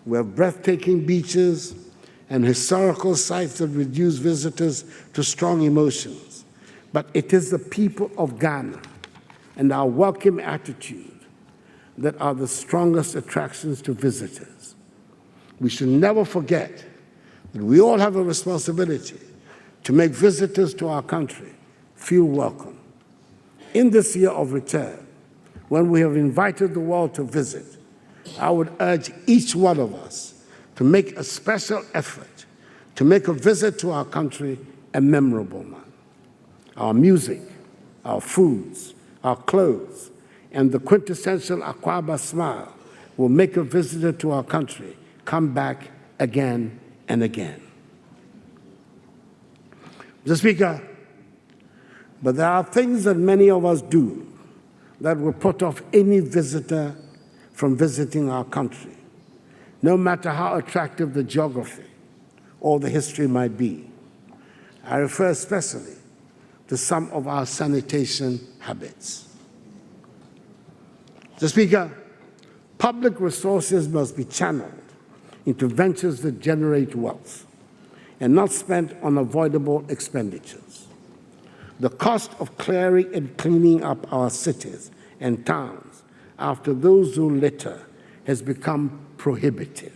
we have breathtaking beaches and historical sites that reduce visitors to strong emotions. But it is the people of Ghana and our welcome attitude that are the strongest attractions to visitors. We should never forget that we all have a responsibility to make visitors to our country feel welcome. In this year of return, when we have invited the world to visit, I would urge each one of us to make a special effort to make a visit to our country a memorable one. Our music, our foods, our clothes, and the quintessential Akwaba smile will make a visitor to our country come back again and again. Mr. Speaker, but there are things that many of us do that will put off any visitor from visiting our country, no matter how attractive the geography or the history might be. I refer especially to some of our sanitation habits. Mr. Speaker, public resources must be channeled into ventures that generate wealth and not spent on avoidable expenditures. The cost of clearing and cleaning up our cities and towns after those who litter has become prohibitive.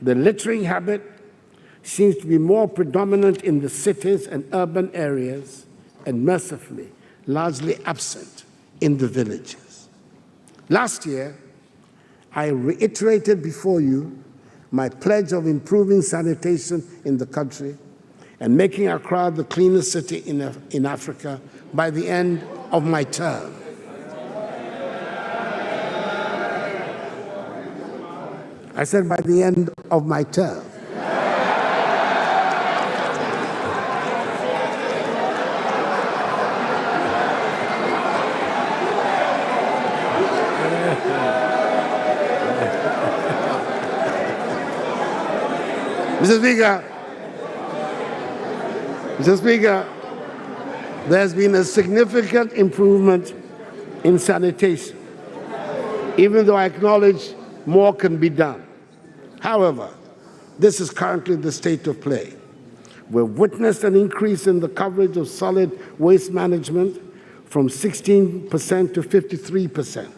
The littering habit seems to be more predominant in the cities and urban areas and mercifully largely absent in the villages. Last year, I reiterated before you my pledge of improving sanitation in the country and making Accra the cleanest city in Africa by the end of my term. I said by the end of my term. Mr. Speaker, there's been a significant improvement in sanitation, even though I acknowledge more can be done. However, this is currently the state of play. We've witnessed an increase in the coverage of solid waste management from 16% to 53%.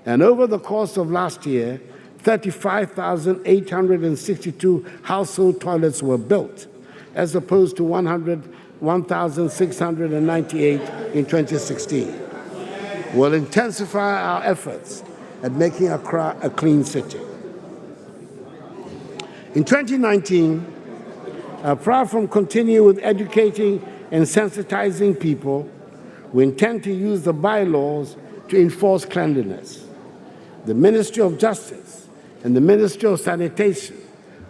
And over the course of last year, 35,862 household toilets were built, as opposed to 1,698 in 2016. We'll intensify our efforts at making Accra a clean city. In 2019, apart from continue with educating and sensitizing people, we intend to use the bylaws to enforce cleanliness. The Ministry of Justice and the Ministry of Sanitation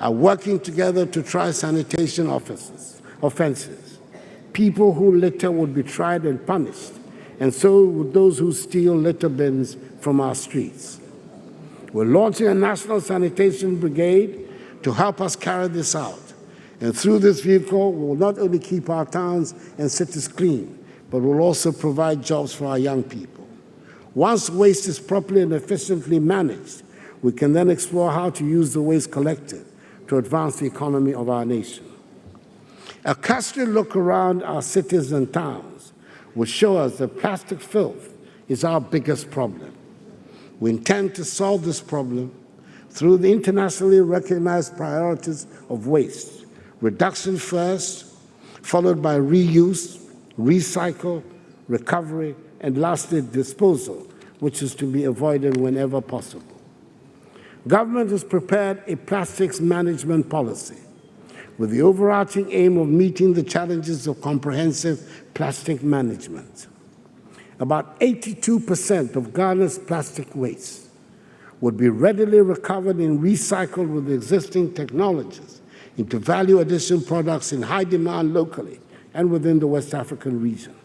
are working together to try sanitation offenses. People who litter would be tried and punished, and so would those who steal litter bins from our streets. We're launching a national sanitation brigade to help us carry this out. And through this vehicle, we will not only keep our towns and cities clean, but will also provide jobs for our young people. Once waste is properly and efficiently managed, we can then explore how to use the waste collected to advance the economy of our nation. A cursory look around our cities and towns will show us that plastic filth is our biggest problem. We intend to solve this problem through the internationally recognized priorities of waste: reduction first, followed by reuse, recycle, recovery, and lastly, disposal, which is to be avoided whenever possible. Government has prepared a plastics management policy with the overarching aim of meeting the challenges of comprehensive plastic management. About 82% of Ghana's plastic waste would be readily recovered and recycled with existing technologies into value addition products in high demand locally and within the West African region.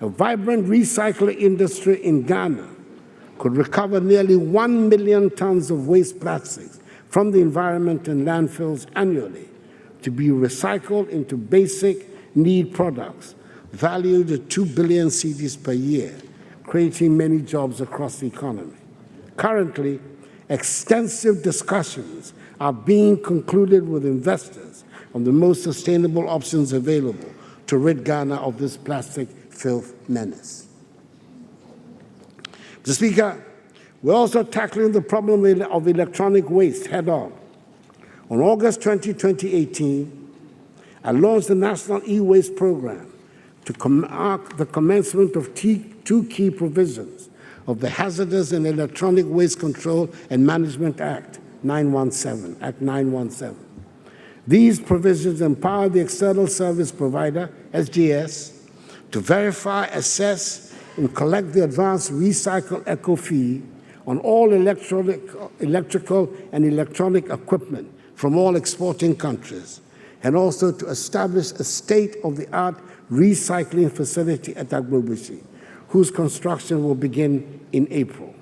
A vibrant recycling industry in Ghana could recover nearly 1 million tons of waste plastics from the environment and landfills annually to be recycled into basic need products valued at 2 billion cedis per year, creating many jobs across the economy. Currently, extensive discussions are being concluded with investors on the most sustainable options available to rid Ghana of this plastic filth menace. Mr. Speaker, we're also tackling the problem of electronic waste head-on. On August 20, 2018, I launched the National E-Waste Program to mark the commencement of two key provisions of the Hazardous and Electronic Waste Control and Management Act 917. These provisions empower the external service provider, SGS, to verify, assess, and collect the advanced recycle eco fee on all electrical and electronic equipment from all exporting countries, and also to establish a state-of-the-art recycling facility at Dagbon, whose construction will begin in April.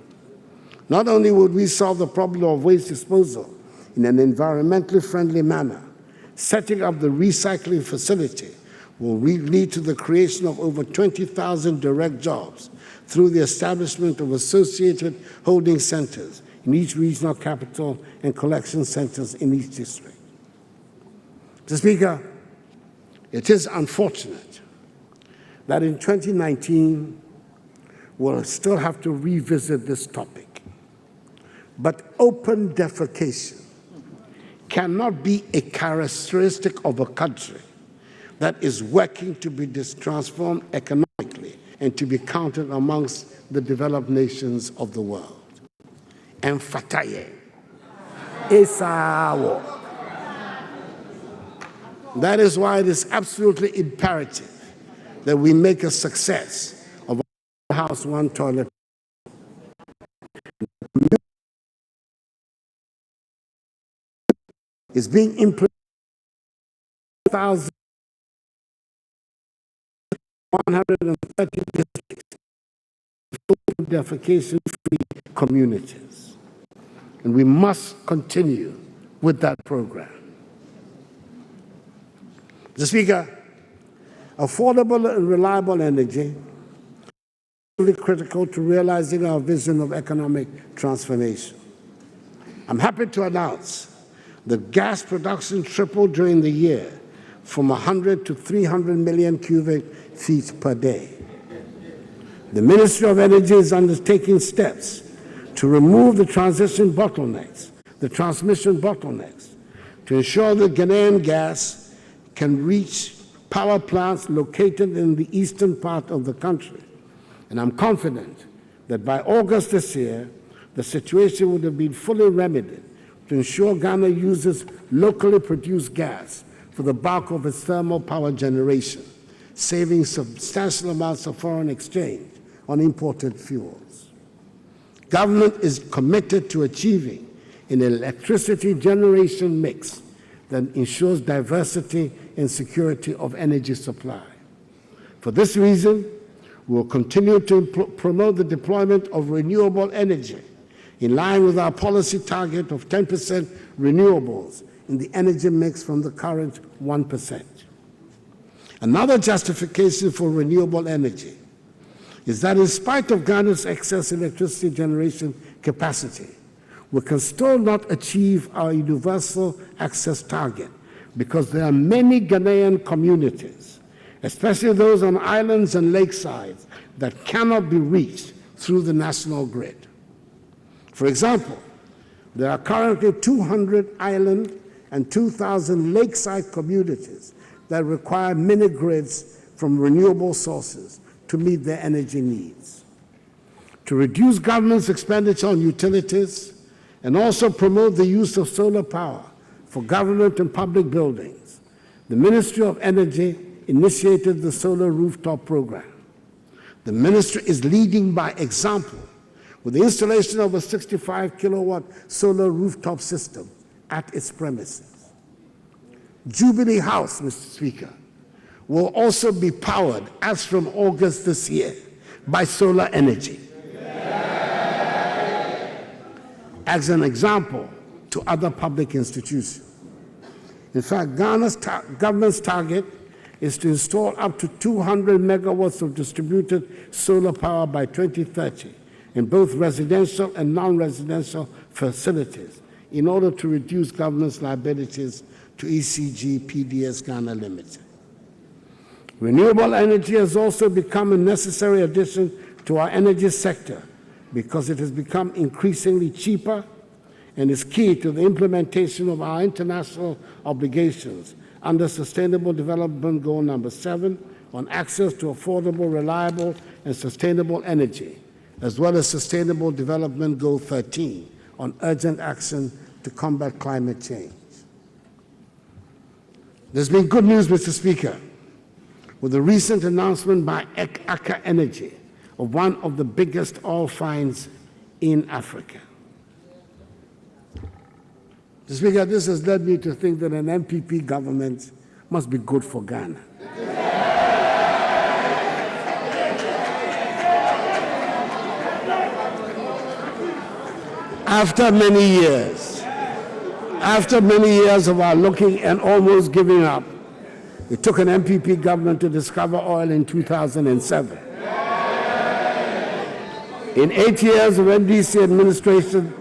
Not only would we solve the problem of waste disposal in an environmentally friendly manner, setting up the recycling facility will lead to the creation of over 20,000 direct jobs through the establishment of associated holding centers in each regional capital and collection centers in each district. Mr. Speaker, it is unfortunate that in 2019, we'll still have to revisit this topic. But open defecation cannot be a characteristic of a country that is working to be transformed economically and to be counted amongst the developed nations of the world. Emphataye. Esawo. That is why it is absolutely imperative that we make a success of one house, one toilet. It's being implemented in 130 districts, defecation-free communities. And we must continue with that program. Mr. Speaker, affordable and reliable energy is critical to realizing our vision of economic transformation. I'm happy to announce that gas production tripled during the year from 100 to 300 million cubic feet per day. The Ministry of Energy is undertaking steps to remove the transmission bottlenecks, to ensure that Ghanaian gas can reach power plants located in the eastern part of the country. And I'm confident that by August this year, the situation would have been fully remedied to ensure Ghana uses locally produced gas for the bulk of its thermal power generation, saving substantial amounts of foreign exchange on imported fuels. Government is committed to achieving in an electricity generation mix that ensures diversity and security of energy supply. For this reason, we will continue to promote the deployment of renewable energy in line with our policy target of 10% renewables in the energy mix from the current 1%. Another justification for renewable energy is that in spite of Ghana's excess electricity generation capacity, we can still not achieve our universal access target because there are many Ghanaian communities, especially those on islands and lakesides, that cannot be reached through the national grid. For example, there are currently 200 island and 2,000 lakeside communities that require mini-grids from renewable sources to meet their energy needs. To reduce government's expenditure on utilities and also promote the use of solar power for government and public buildings, the Ministry of Energy initiated the Solar Rooftop Program. The ministry is leading by example with the installation of a 65-kilowatt solar rooftop system at its premises. Jubilee House, Mr. Speaker, will also be powered, as from August this year, by solar energy. As an example to other public institutions. In fact, Ghana's government's target is to install up to 200 megawatts of distributed solar power by 2030 in both residential and non-residential facilities in order to reduce government's liabilities to ECG PDS Ghana Limited. Renewable energy has also become a necessary addition to our energy sector because it has become increasingly cheaper and is key to the implementation of our international obligations under Sustainable Development Goal number 7 on access to affordable, reliable, and sustainable energy, as well as Sustainable Development Goal 13 on urgent action to combat climate change. There's been good news, Mr. Speaker, with the recent announcement by Aker Energy of one of the biggest oil finds in Africa. Mr. Speaker, this has led me to think that an MPP government must be good for Ghana. After many years of our looking and almost giving up, it took an MPP government to discover oil in 2007. In 8 years of NDC administration,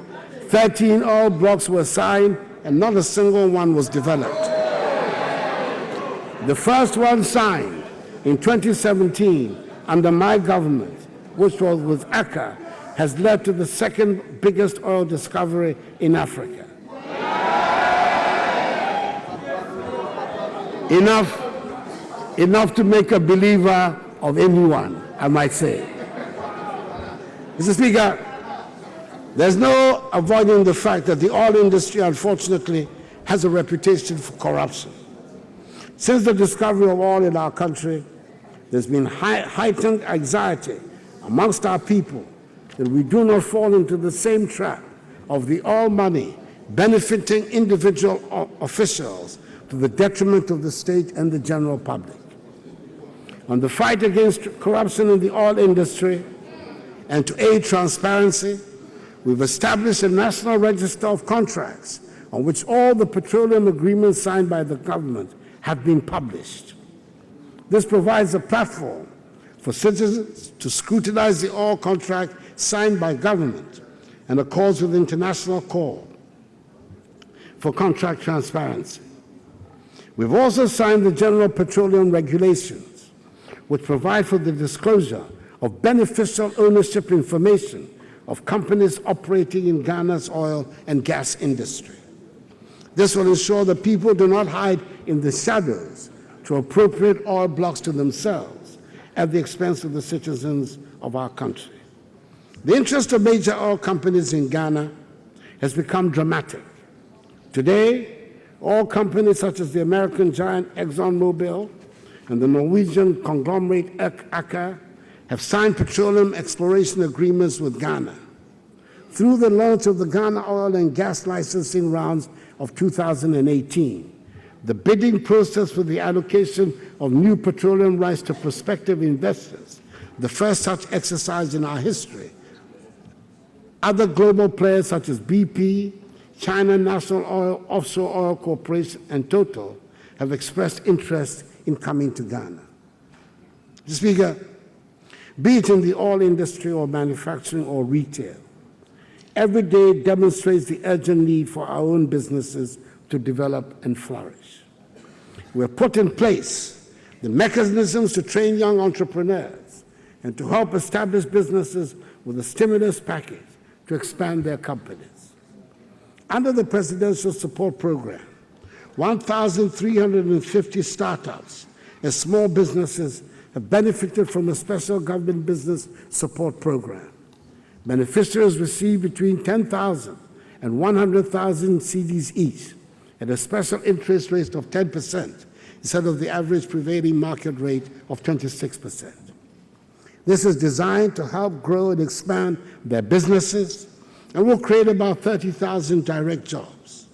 13 oil blocks were signed and not a single one was developed. The first one signed in 2017 under my government, which was with Aker, has led to the second biggest oil discovery in Africa. Enough to make a believer of anyone, I might say. Mr. Speaker, there's no avoiding the fact that the oil industry, unfortunately, has a reputation for corruption. Since the discovery of oil in our country, there's been heightened anxiety amongst our people that we do not fall into the same trap of the oil money benefiting individual officials to the detriment of the state and the general public. On the fight against corruption in the oil industry and to aid transparency, we've established a national register of contracts on which all the petroleum agreements signed by the government have been published. This provides a platform for citizens to scrutinize the oil contract signed by government and accords with the international call for contract transparency. We've also signed the General Petroleum Regulations, which provide for the disclosure of beneficial ownership information of companies operating in Ghana's oil and gas industry. This will ensure that people do not hide in the shadows to appropriate oil blocks to themselves at the expense of the citizens of our country. The interest of major oil companies in Ghana has become dramatic. Today, oil companies such as the American giant ExxonMobil and the Norwegian conglomerate Aker have signed petroleum exploration agreements with Ghana through the launch of the Ghana Oil and Gas licensing rounds of 2018, the bidding process for the allocation of new petroleum rights to prospective investors, the first such exercise in our history. Other global players such as BP, China National Oil, Offshore Oil Corporation, and Total have expressed interest in coming to Ghana. Mr. Speaker, be it in the oil industry or manufacturing or retail, every day demonstrates the urgent need for our own businesses to develop and flourish. We have put in place the mechanisms to train young entrepreneurs and to help establish businesses with a stimulus package to expand their companies. Under the Presidential Support Program, 1,350 startups and small businesses have benefited from a special government business support program. Beneficiaries receive between 10,000 and 100,000 cedis each at a special interest rate of 10% instead of the average prevailing market rate of 26%. This is designed to help grow and expand their businesses and will create about 30,000 direct jobs.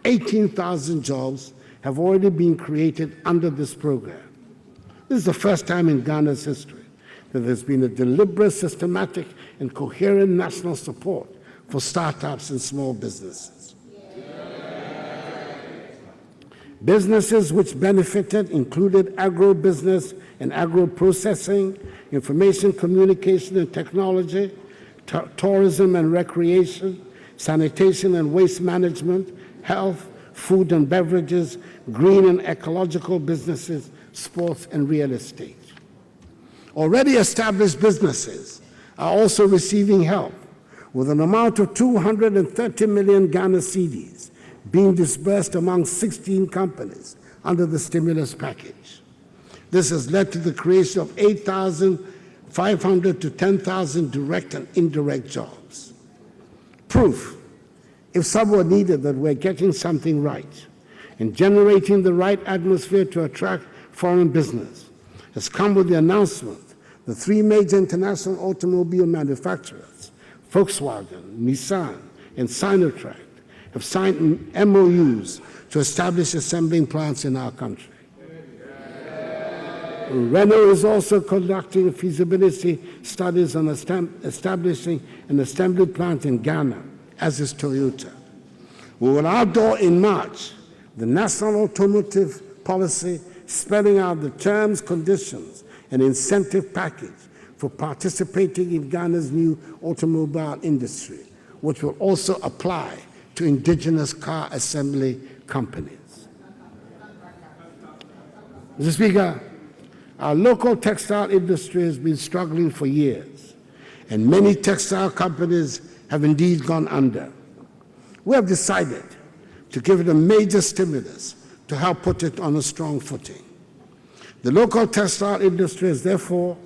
18,000 jobs have already been created under this program. This is the first time in Ghana's history that there's been a deliberate, systematic, and coherent national support for startups and small businesses. Businesses which benefited included agro-business and agro-processing, information communication and technology, tourism and recreation, sanitation and waste management, health, food and beverages, green and ecological businesses, sports and real estate. Already established businesses are also receiving help with an amount of 230 million Ghana cedis being disbursed among 16 companies under the stimulus package. This has led to the creation of 8,500 to 10,000 direct and indirect jobs. Proof, if some were needed, that we're getting something right and generating the right atmosphere to attract foreign business has come with the announcement that 3 major international automobile manufacturers, Volkswagen, Nissan, and Sinotrack, have signed MOUs to establish assembling plants in our country. Renault is also conducting feasibility studies on establishing an assembly plant in Ghana, as is Toyota. We will outdoor in March the National Automotive Policy, spelling out the terms, conditions, and incentive package for participating in Ghana's new automobile industry, which will also apply to indigenous car assembly companies. Mr. Speaker, our local textile industry has been struggling for years, and many textile companies have indeed gone under. We have decided to give it a major stimulus to help put it on a strong footing. The local textile industry has therefore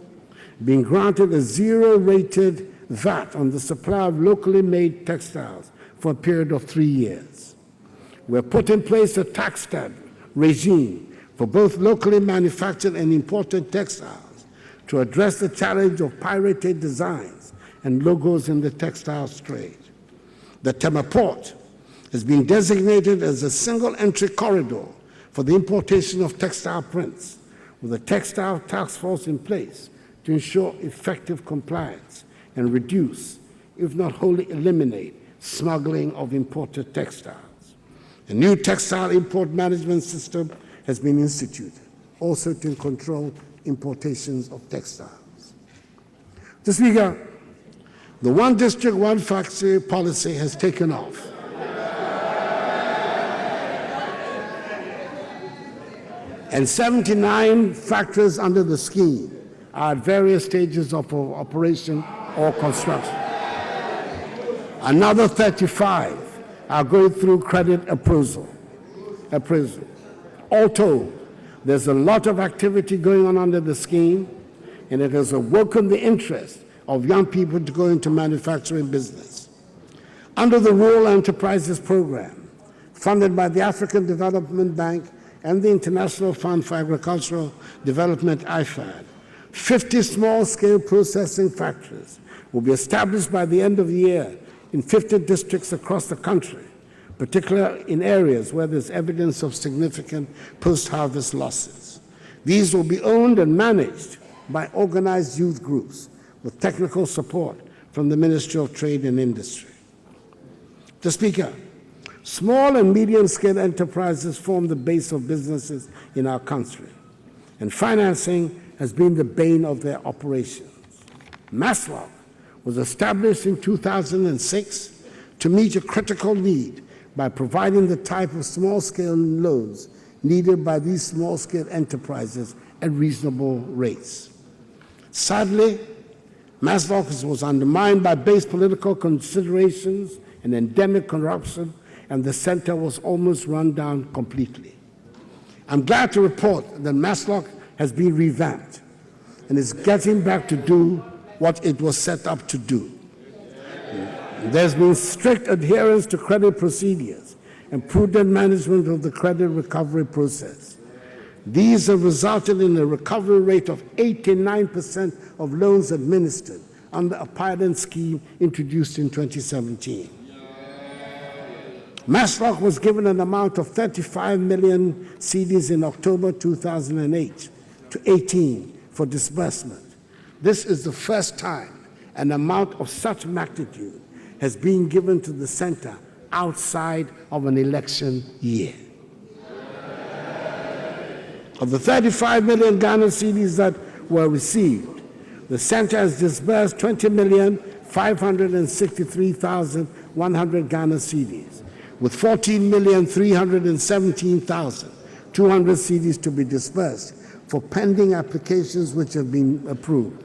been granted a zero-rated VAT on the supply of locally made textiles for a period of 3 years. We have put in place a tax stamp regime for both locally manufactured and imported textiles to address the challenge of pirated designs and logos in the textiles trade. The Tema Port has been designated as a single entry corridor for the importation of textile prints, with a textile task force in place to ensure effective compliance and reduce, if not wholly eliminate, smuggling of imported textiles. A new textile import management system has been instituted, also to control importations of textiles. Mr. Speaker, the one district, one factory policy has taken off. And 79 factories under the scheme are at various stages of operation or construction. Another 35 are going through credit appraisal. All told, there's a lot of activity going on under the scheme, and it has awoken the interest of young people to go into manufacturing business. Under the Rural Enterprises Program, funded by the African Development Bank and the International Fund for Agricultural Development, IFAD, 50 small-scale processing factories will be established by the end of the year in 50 districts across the country, particularly in areas where there's evidence of significant post-harvest losses. These will be owned and managed by organized youth groups with technical support from the Ministry of Trade and Industry. Mr. Speaker, small and medium-scale enterprises form the base of businesses in our country, and financing has been the bane of their operations. MASLOC was established in 2006 to meet a critical need by providing the type of small-scale loans needed by these small-scale enterprises at reasonable rates. Sadly, MASLOC was undermined by base political considerations and endemic corruption, and the center was almost run down completely. I'm glad to report that MASLOC has been revamped and is getting back to do what it was set up to do. There's been strict adherence to credit procedures and prudent management of the credit recovery process. These have resulted in a recovery rate of 89% of loans administered under a pilot scheme introduced in 2017. MASLOC was given an amount of 35 million cedis in October 2008 to 18 for disbursement. This is the first time an amount of such magnitude has been given to the center outside of an election year. Of the 35 million Ghana cedis that were received, the center has disbursed 20,563,100 Ghana cedis, with 14,317,200 cedis to be disbursed for pending applications which have been approved.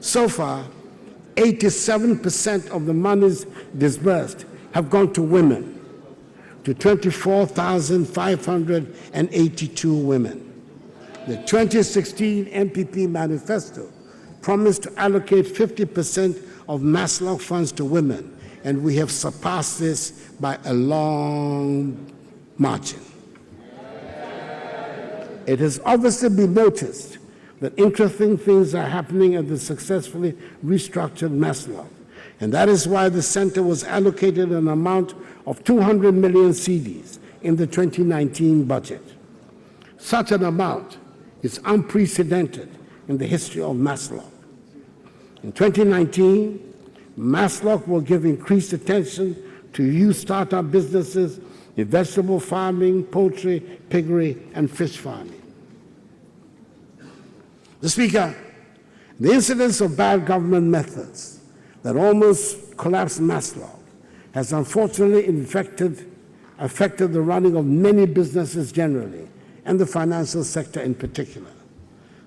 So far, 87% of the monies disbursed have gone to women, to 24,582 women. The 2016 MPP manifesto promised to allocate 50% of MASLOC funds to women, and we have surpassed this by a long margin. It has obviously been noticed that interesting things are happening at the successfully restructured MASLOC, and that is why the center was allocated an amount of 200 million cedis in the 2019 budget. Such an amount is unprecedented in the history of MASLOC. In 2019, MASLOC will give increased attention to youth startup businesses in vegetable farming, poultry, piggery, and fish farming. Mr. Speaker, the incidence of bad government methods that almost collapsed MASLOC has unfortunately affected the running of many businesses generally, and the financial sector in particular.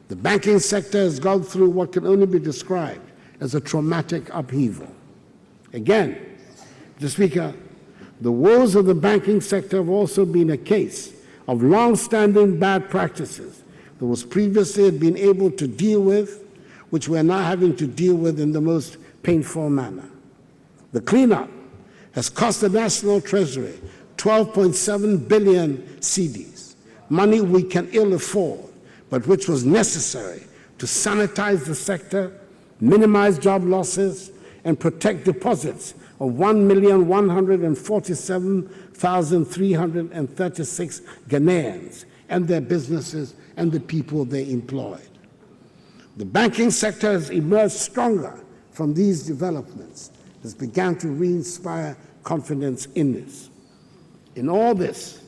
The banking sector has gone through what can only be described as a traumatic upheaval. Again, Mr. Speaker, the woes of the banking sector have also been a case of long-standing bad practices that was previously had been able to deal with, which we're now having to deal with in the most painful manner. The cleanup has cost the National Treasury 12.7 billion cedis, money we can ill afford, but which was necessary to sanitize the sector, minimize job losses, and protect deposits of 1,147,336 Ghanaians and their businesses and the people they employed. The banking sector has emerged stronger from these developments, has begun to re-inspire confidence in this. In all this,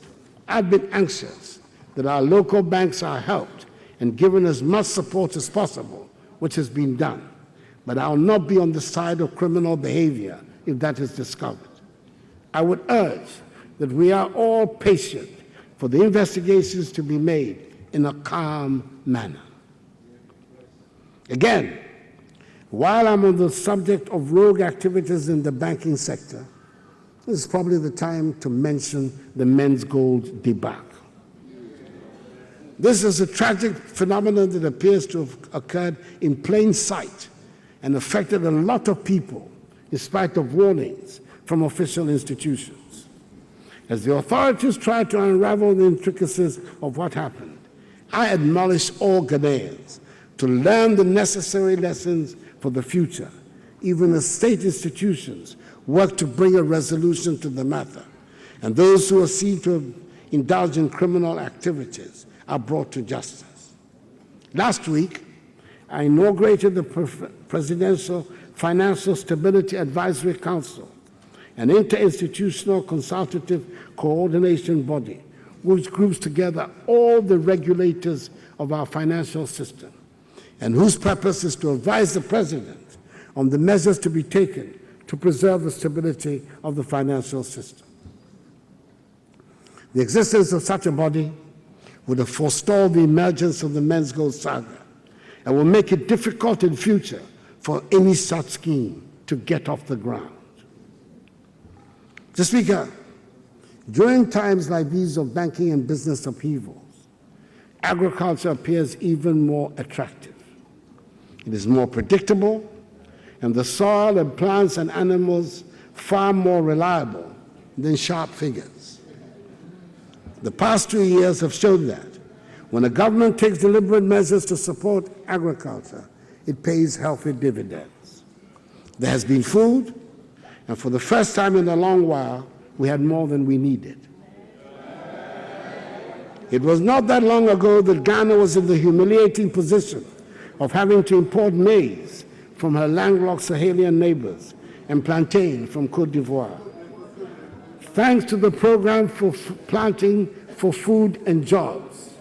I've been anxious that our local banks are helped and given as much support as possible, which has been done. But I will not be on the side of criminal behavior if that is discovered. I would urge that we are all patient for the investigations to be made in a calm manner. Again, while I'm on the subject of rogue activities in the banking sector, this is probably the time to mention the men's gold debacle. This is a tragic phenomenon that appears to have occurred in plain sight and affected a lot of people in spite of warnings from official institutions. As the authorities try to unravel the intricacies of what happened, I admonish all Ghanaians to learn the necessary lessons for the future, even as state institutions work to bring a resolution to the matter, and those who are seen to indulge in criminal activities are brought to justice. Last week, I inaugurated the Presidential Financial Stability Advisory Council, an interinstitutional consultative coordination body which groups together all the regulators of our financial system and whose purpose is to advise the President on the measures to be taken to preserve the stability of the financial system. The existence of such a body would have forestalled the emergence of the men's gold saga and will make it difficult in future for any such scheme to get off the ground. Mr. Speaker, during times like these of banking and business upheavals, agriculture appears even more attractive. It is more predictable, and the soil and plants and animals far more reliable than sharp figures. The past 2 years have shown that when a government takes deliberate measures to support agriculture, it pays healthy dividends. There has been food, and for the first time in a long while, we had more than we needed. It was not that long ago that Ghana was in the humiliating position of having to import maize from her landlocked Sahelian neighbors and plantain from Côte d'Ivoire. Thanks to the program for planting for food and jobs,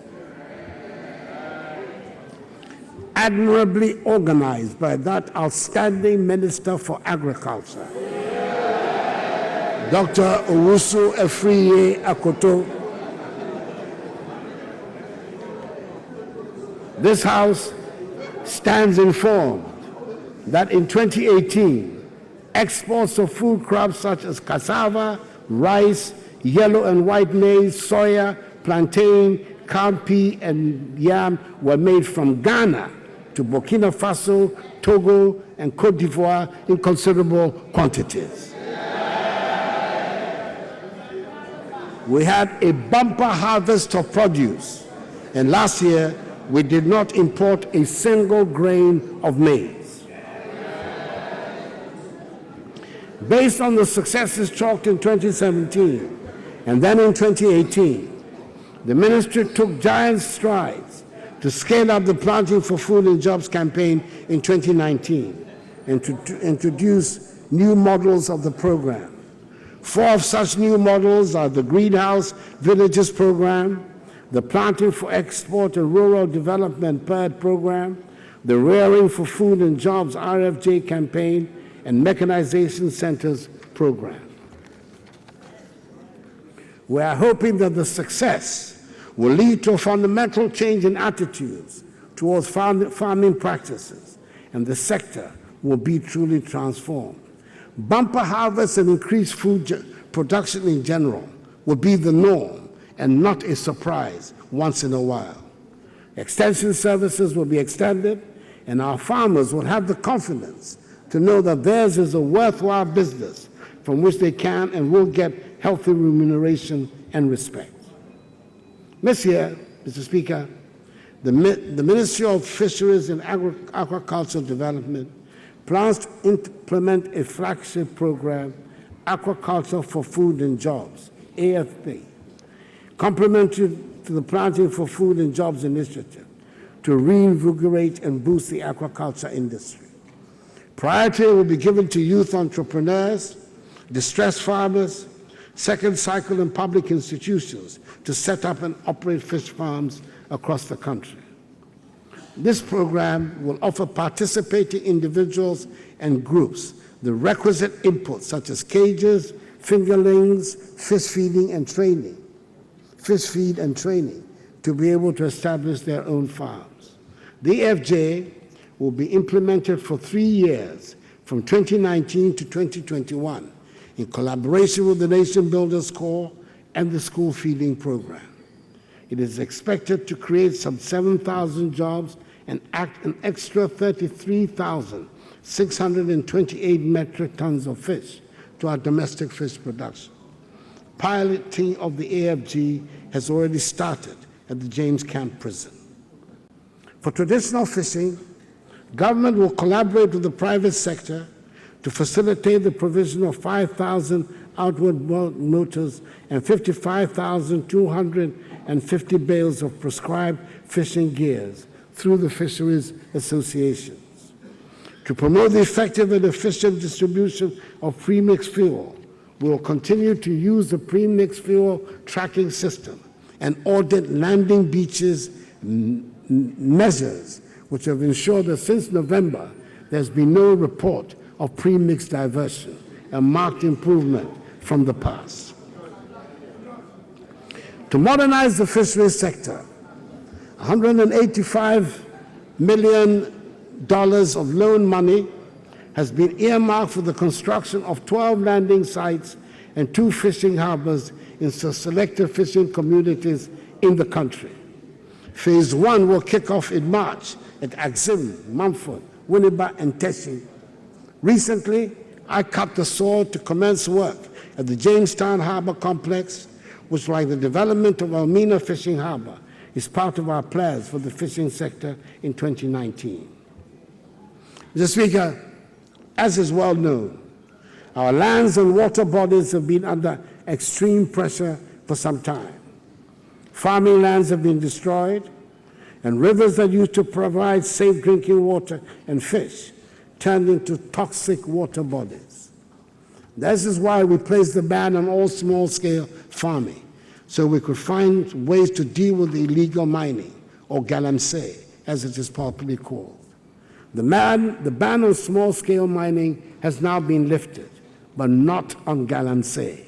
admirably organized by that outstanding Minister for Agriculture, Dr. Owusu Efriye Akoto, this House stands informed that in 2018, exports of food crops such as cassava, rice, yellow and white maize, soya, plantain, cowpea, and yam were made from Ghana to Burkina Faso, Togo, and Côte d'Ivoire in considerable quantities. We had a bumper harvest of produce, and last year we did not import a single grain of maize. Based on the successes chalked in 2017 and then in 2018, the ministry took giant strides to scale up the Planting for Food and Jobs campaign in 2019 and to introduce new models of the program. 4 of such new models are the Greenhouse Villages program, the Planting for Export and Rural Development PERD program, the Rearing for Food and Jobs RFJ campaign, and Mechanization Centers program. We are hoping that the success will lead to a fundamental change in attitudes towards farming practices, and the sector will be truly transformed. Bumper harvests and increased food production in general will be the norm and not a surprise once in a while. Extension services will be extended, and our farmers will have the confidence to know that theirs is a worthwhile business from which they can and will get healthy remuneration and respect. This year, Mr. Speaker, the Ministry of Fisheries and Aquaculture Development plans to implement a flagship program, Aquaculture for Food and Jobs, AFP, complementary to the Planting for Food and Jobs initiative, to reinvigorate and boost the aquaculture industry. Priority will be given to youth entrepreneurs, distressed farmers, second cycle and public institutions to set up and operate fish farms across the country. This program will offer participating individuals and groups the requisite inputs such as cages, fingerlings, fish feed and training to be able to establish their own farms. The AFJ will be implemented for 3 years from 2019 to 2021 in collaboration with the Nation Builders Corps and the School Feeding Program. It is expected to create some 7,000 jobs and act an extra 33,628 metric tons of fish to our domestic fish production. Piloting of the AFG has already started at the James Camp Prison. For traditional fishing, government will collaborate with the private sector to facilitate the provision of 5,000 outward motors and 55,250 bales of prescribed fishing gears through the fisheries associations. To promote the effective and efficient distribution of premixed fuel, we will continue to use the premixed fuel tracking system and audit landing beaches measures, which have ensured that since November, there's been no report of premixed diversion, a marked improvement from the past. To modernize the fisheries sector, $185 million of loan money has been earmarked for the construction of 12 landing sites and 2 fishing harbors in selected fishing communities in the country. Phase 1 will kick off in March at Axim, Mumford, Winneba, and Teshi. Recently, I cut the soil to commence work at the Jamestown Harbor Complex, which, like the development of Almina Fishing Harbor, is part of our plans for the fishing sector in 2019. Mr. Speaker, as is well known, our lands and water bodies have been under extreme pressure for some time. Farming lands have been destroyed, and rivers that used to provide safe drinking water and fish turned into toxic water bodies. This is why we placed the ban on all small-scale farming, so we could find ways to deal with the illegal mining, or galamsey, as it is popularly called. The ban on small-scale mining has now been lifted, but not on galamsey.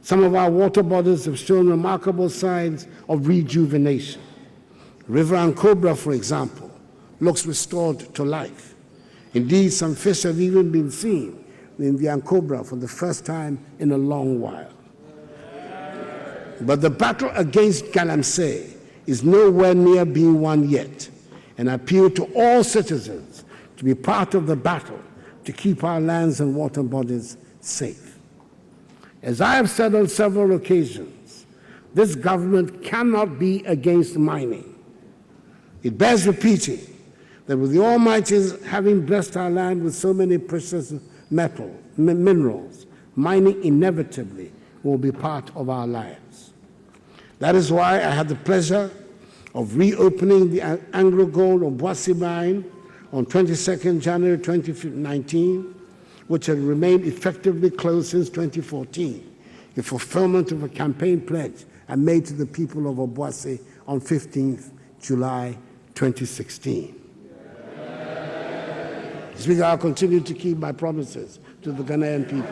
Some of our water bodies have shown remarkable signs of rejuvenation. River Ancobra, for example, looks restored to life. Indeed, some fish have even been seen in the Ancobra for the first time in a long while. But the battle against galamsey is nowhere near being won yet, and I appeal to all citizens to be part of the battle to keep our lands and water bodies safe. As I have said on several occasions, this government cannot be against mining. It bears repeating that with the Almighty having blessed our land with so many precious minerals, mining inevitably will be part of our lives. That is why I had the pleasure of reopening the Anglo Gold Obuasi mine on 22nd January 2019, which had remained effectively closed since 2014, in fulfillment of a campaign pledge I made to the people of Obuasi on 15th July 2016. Speaker, I'll continue to keep my promises to the Ghanaian people.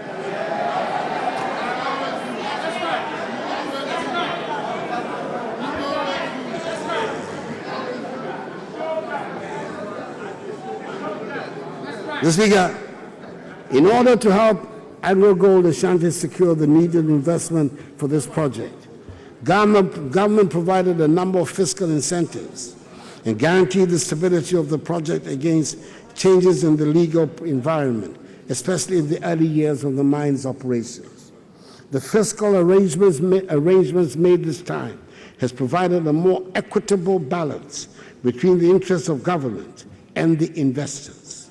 Mr. Speaker, in order to help AngloGold Ashanti secure the needed investment for this project, government provided a number of fiscal incentives and guaranteed the stability of the project against changes in the legal environment, especially in the early years of the mine's operations. The fiscal arrangements made this time has provided a more equitable balance between the interests of government and the investors.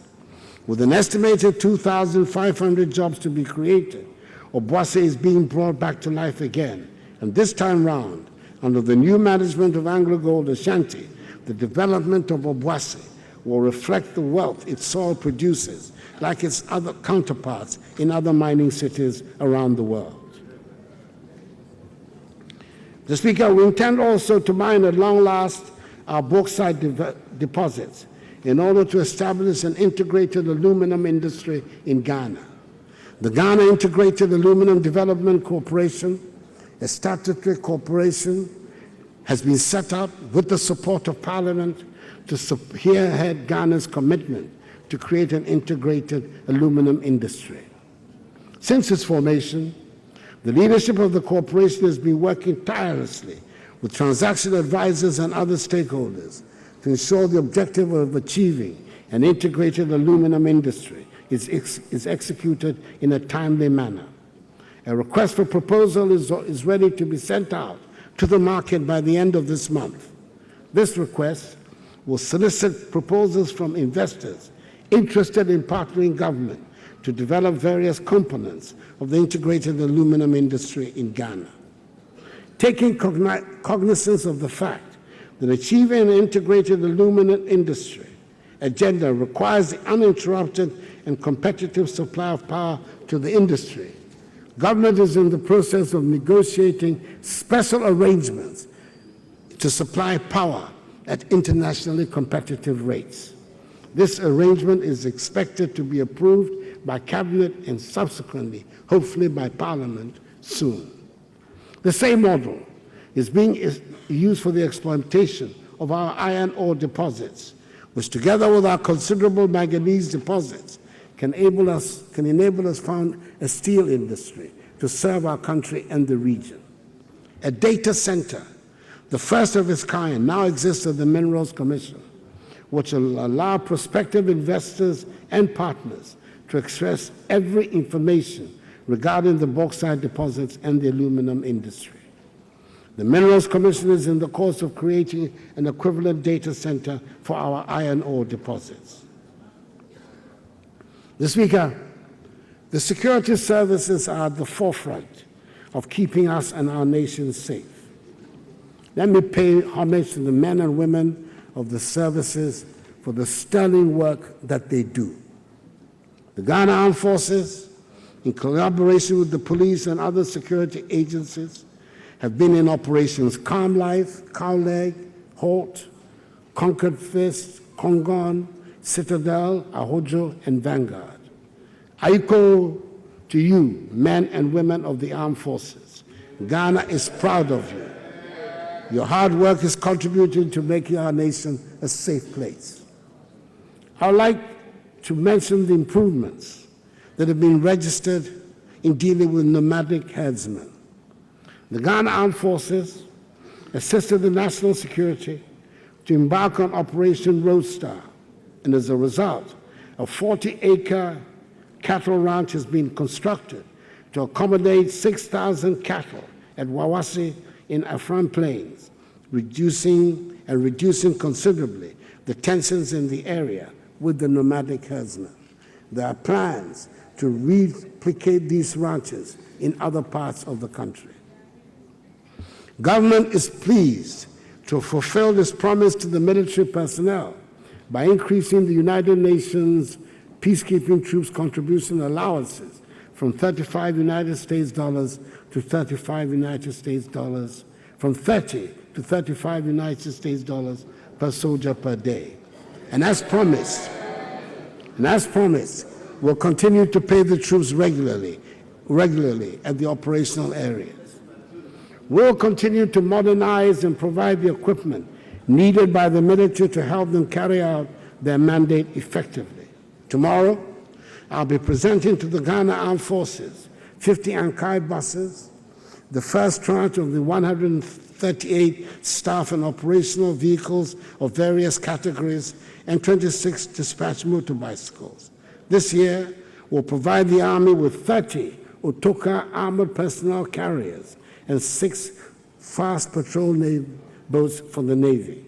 With an estimated 2,500 jobs to be created, Obuasi is being brought back to life again. And this time round, under the new management of AngloGold Ashanti, the development of Obuasi will reflect the wealth its soil produces, like its other counterparts in other mining cities around the world. Mr. Speaker, we intend also to mine at long last our bauxite deposits in order to establish an integrated aluminum industry in Ghana. The Ghana Integrated Aluminum Development Corporation, a statutory corporation, has been set up with the support of Parliament to spearhead Ghana's commitment to create an integrated aluminum industry. Since its formation, the leadership of the corporation has been working tirelessly with transaction advisors and other stakeholders to ensure the objective of achieving an integrated aluminum industry is executed in a timely manner. A request for proposal is ready to be sent out to the market by the end of this month. This request will solicit proposals from investors interested in partnering government to develop various components of the integrated aluminum industry in Ghana. Taking cognizance of the fact that achieving an integrated aluminum industry agenda requires the uninterrupted and competitive supply of power to the industry, government is in the process of negotiating special arrangements to supply power at internationally competitive rates. This arrangement is expected to be approved by Cabinet and subsequently, hopefully by Parliament soon. The same model is being used for the exploitation of our iron ore deposits, which together with our considerable manganese deposits can enable us found a steel industry to serve our country and the region. A data center, the first of its kind, now exists at the Minerals Commission, which will allow prospective investors and partners to access every information regarding the bauxite deposits and the aluminum industry. The Minerals Commission is in the course of creating an equivalent data center for our iron ore deposits. Mr. Speaker, the security services are at the forefront of keeping us and our nation safe. Let me pay homage to the men and women of the services for the sterling work that they do. The Ghana Armed Forces, in collaboration with the police and other security agencies, have been in operations Calm Life, Cowleg, Halt, Conquered Fist, Congon, Citadel, Ahojo, and Vanguard. I echo to you, men and women of the armed forces. Ghana is proud of you. Your hard work is contributing to making our nation a safe place. I would like to mention the improvements that have been registered in dealing with nomadic herdsmen. The Ghana Armed Forces assisted the national security to embark on Operation Roadstar, and as a result, a 40-acre cattle ranch has been constructed to accommodate 6,000 cattle at Wawasi in Afram Plains, reducing considerably the tensions in the area with the nomadic herdsmen. There are plans to replicate these ranches in other parts of the country. Government is pleased to fulfill this promise to the military personnel by increasing the United Nations peacekeeping troops contribution allowances from 35 United States dollars to 35 United States dollars, from 30 to 35 United States dollars per soldier per day. And as promised, we'll continue to pay the troops regularly at the operational areas. We'll continue to modernize and provide the equipment needed by the military to help them carry out their mandate effectively. Tomorrow, I'll be presenting to the Ghana Armed Forces 50 Ankai buses, the first tranche of the 138 staff and operational vehicles of various categories, and 26 dispatch motor bicycles. This year, we'll provide the Army with 30 Otoka armored personnel carriers and 6 fast patrol boats for the Navy.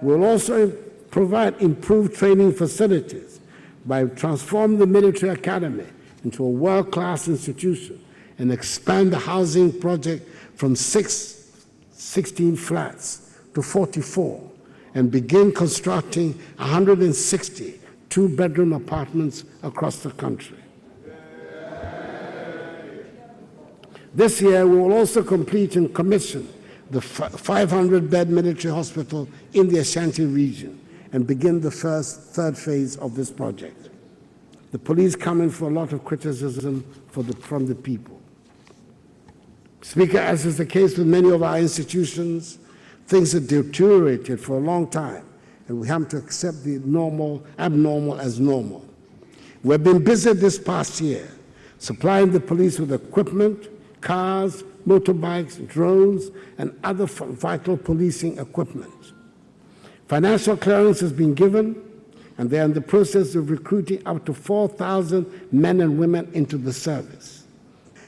We'll also provide improved training facilities by transforming the military academy into a world-class institution and expand the housing project from 16 flats to 44 and begin constructing 160 two-bedroom apartments across the country. This year, we will also complete and commission the 500-bed military hospital in the Ashanti region and begin the third phase of this project. The police come in for a lot of criticism from the people. Speaker, as is the case with many of our institutions, things have deteriorated for a long time, and we have to accept the abnormal as normal. We've been busy this past year supplying the police with equipment, cars, motorbikes, drones, and other vital policing equipment. Financial clearance has been given, and they are in the process of recruiting up to 4,000 men and women into the service.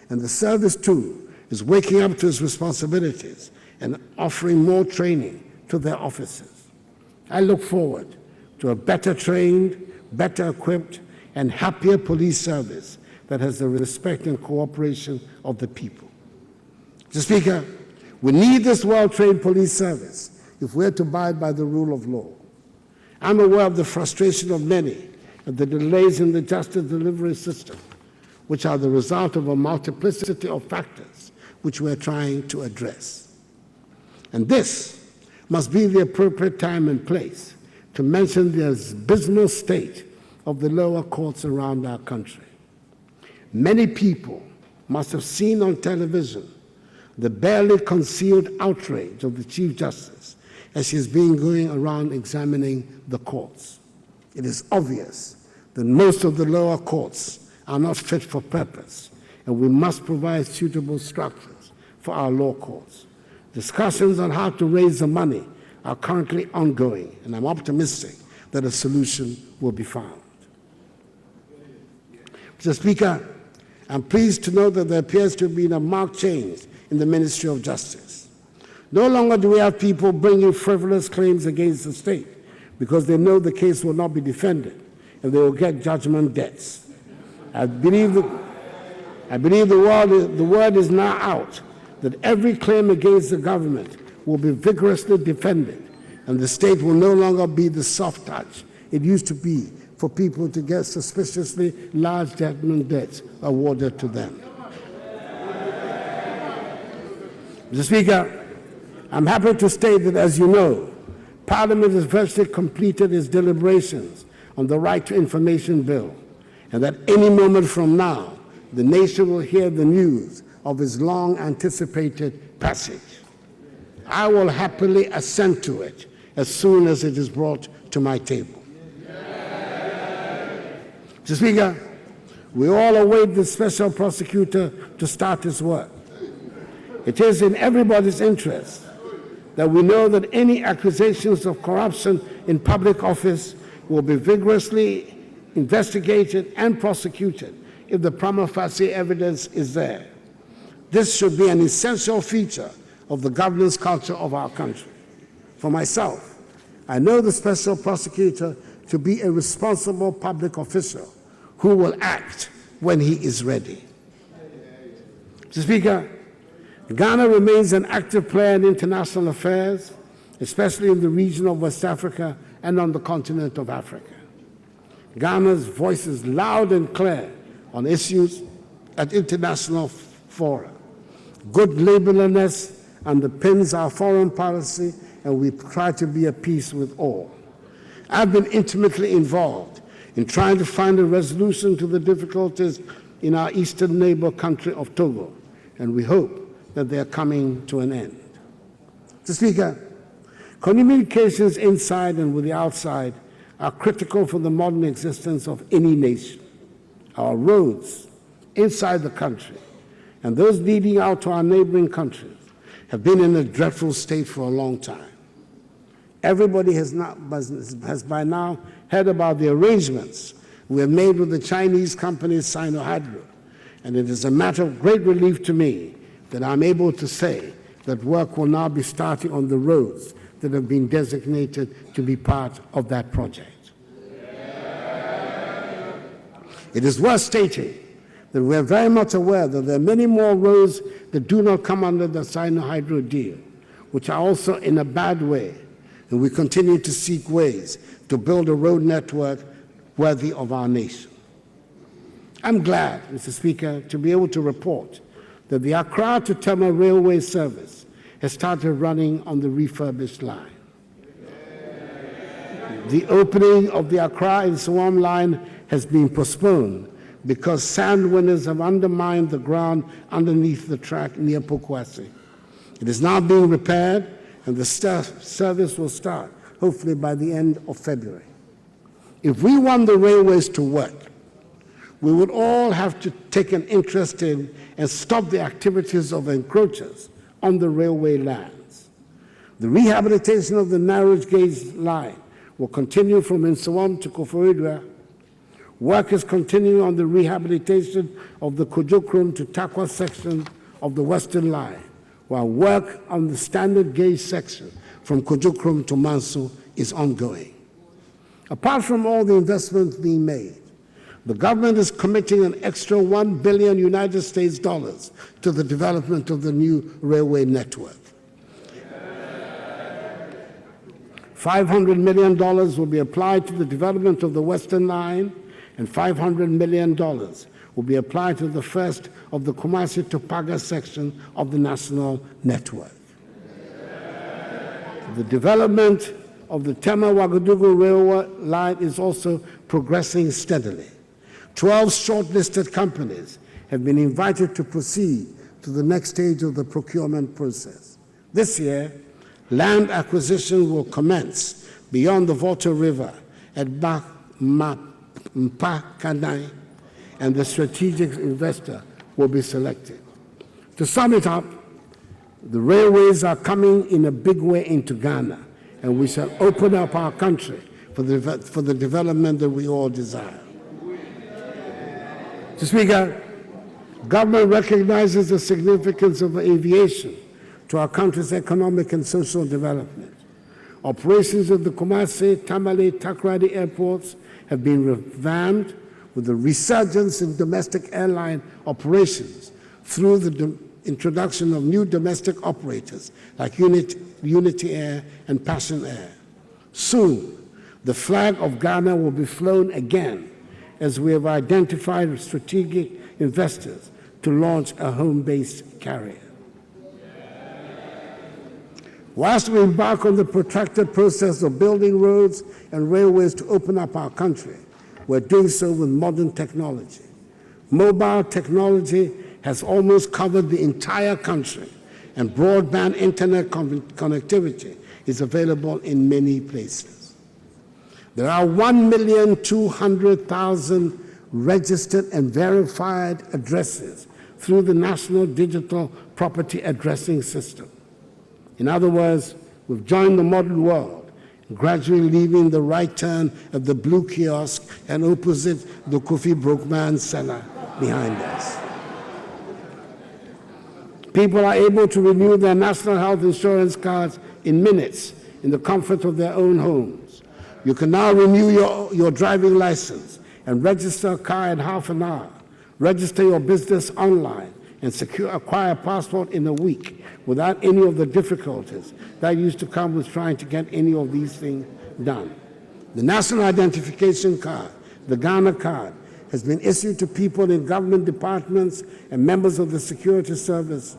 And the service, too, is waking up to its responsibilities and offering more training to their officers. I look forward to a better trained, better equipped, and happier police service that has the respect and cooperation of the people. Mr. Speaker, we need this well-trained police service if we're to abide by the rule of law. I'm aware of the frustration of many and the delays in the justice delivery system, which are the result of a multiplicity of factors which we're trying to address. And this must be the appropriate time and place to mention the abysmal state of the lower courts around our country. Many people must have seen on television the barely concealed outrage of the Chief Justice as she's been going around examining the courts. It is obvious that most of the lower courts are not fit for purpose, and we must provide suitable structures for our law courts. Discussions on how to raise the money are currently ongoing, and I'm optimistic that a solution will be found. Mr. Speaker, I'm pleased to note that there appears to have been a marked change in the Ministry of Justice. No longer do we have people bringing frivolous claims against the state because they know the case will not be defended and they will get judgment debts. I believe the word is now out that every claim against the government will be vigorously defended, and the state will no longer be the soft touch it used to be for people to get suspiciously large judgment debts awarded to them. Mr. Speaker, I'm happy to state that, as you know, Parliament has virtually completed its deliberations on the Right to Information Bill, and that any moment from now, the nation will hear the news of its long-anticipated passage. I will happily assent to it as soon as it is brought to my table. Mr. Speaker, we all await the special prosecutor to start his work. It is in everybody's interest that we know that any accusations of corruption in public office will be vigorously investigated and prosecuted if the prima facie evidence is there. This should be an essential feature of the governance culture of our country. For myself, I know the special prosecutor to be a responsible public official who will act when he is ready. Mr. Speaker, Ghana remains an active player in international affairs, especially in the region of West Africa and on the continent of Africa. Ghana's voice is loud and clear on issues at international fora. Good neighborliness underpins our foreign policy, and we try to be at peace with all. I've been intimately involved in trying to find a resolution to the difficulties in our eastern neighbor country of Togo, and we hope that they are coming to an end. Mr. Speaker, communications inside and with the outside are critical for the modern existence of any nation. Our roads inside the country and those leading out to our neighboring countries have been in a dreadful state for a long time. Everybody has by now heard about the arrangements we have made with the Chinese company Sino-Hadro, and it is a matter of great relief to me that I'm able to say that work will now be starting on the roads that have been designated to be part of that project. It is worth stating that we are very much aware that there are many more roads that do not come under the Sino-Hadro deal, which are also in a bad way, and we continue to seek ways to build a road network worthy of our nation. I'm glad, Mr. Speaker, to be able to report that the Accra to Tema railway service has started running on the refurbished line. The opening of the Accra and Swam line has been postponed because sand winners have undermined the ground underneath the track near Pokwasi. It is now being repaired, and the service will start, hopefully by the end of February. If we want the railways to work, we would all have to take an interest in and stop the activities of encroachers on the railway lands. The rehabilitation of the narrow gauge line will continue from Nsawam to Akufo-Addo. Work is continuing on the rehabilitation of the Kujokrom to Takwa section of the Western Line, while work on the standard gauge section from Kujokrom to Manso is ongoing. Apart from all the investments being made, The government is committing an extra $1 billion United States dollars to the development of the new railway network. $500 million will be applied to the development of the Western Line, and $500 million will be applied to the first of the Kumasi to Paga section of the national network. The development of the Tema-Ouagadougou railway line is also progressing steadily. 12 shortlisted companies have been invited to proceed to the next stage of the procurement process. This year, land acquisition will commence beyond the Volta River at Mpakanai, and the strategic investor will be selected. To sum it up, the railways are coming in a big way into Ghana, and we shall open up our country for the development that we all desire. Mr. Speaker, government recognizes the significance of aviation to our country's economic and social development. Operations at the Kumasi, Tamale, Takoradi airports have been revamped with a resurgence in domestic airline operations through the introduction of new domestic operators like Unity Air and Passion Air. Soon, the flag of Ghana will be flown again as we have identified strategic investors to launch a home-based carrier. Whilst we embark on the protracted process of building roads and railways to open up our country, we're doing so with modern technology. Mobile technology has almost covered the entire country, and broadband internet connectivity is available in many places. There are 1,200,000 registered and verified addresses through the National Digital Property Addressing System. In other words, we've joined the modern world, gradually leaving the right turn at the blue kiosk and opposite the Kofi Brokeman Center behind us. People are able to renew their national health insurance cards in minutes in the comfort of their own homes. You can now renew your driving license and register a car in half an hour, register your business online, and acquire a passport in a week without any of the difficulties that used to come with trying to get any of these things done. The National Identification Card, the Ghana Card, has been issued to people in government departments and members of the security service,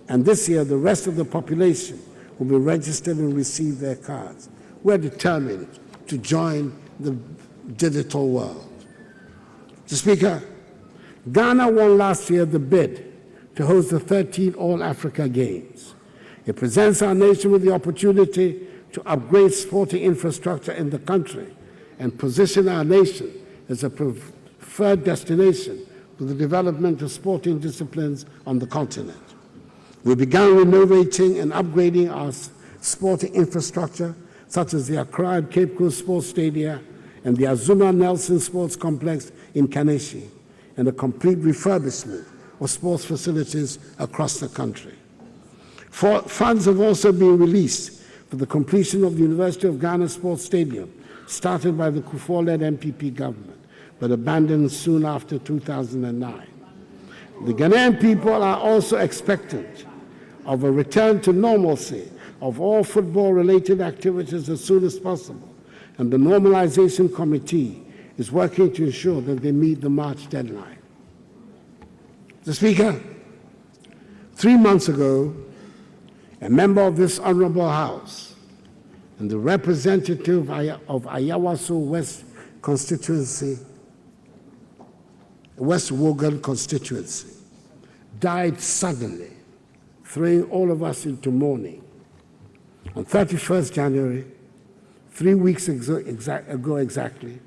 and this year the rest of the population will be registered and receive their cards. We're determined to join the digital world. Mr. Speaker, Ghana won last year the bid to host the 13th All-Africa Games. It presents our nation with the opportunity to upgrade sporting infrastructure in the country and position our nation as a preferred destination for the development of sporting disciplines on the continent. We began renovating and upgrading our sporting infrastructure, such as the Accra and Cape Coast Sports Stadia and the Azuma Nelson Sports Complex in Kaneshie, and a complete refurbishment of sports facilities across the country. Funds have also been released for the completion of the University of Ghana Sports Stadium, started by the Kufuor-led MPP government, but abandoned soon after 2009. The Ghanaian people are also expectant of a return to normalcy of all football-related activities as soon as possible, and the Normalization Committee is working to ensure that they meet the March deadline. Mr. Speaker, 3 months ago, a member of this honorable House and the representative of Ayawaso West constituency, West Wogan constituency, died suddenly, throwing all of us into mourning. On 31st January, 3 weeks ago exactly,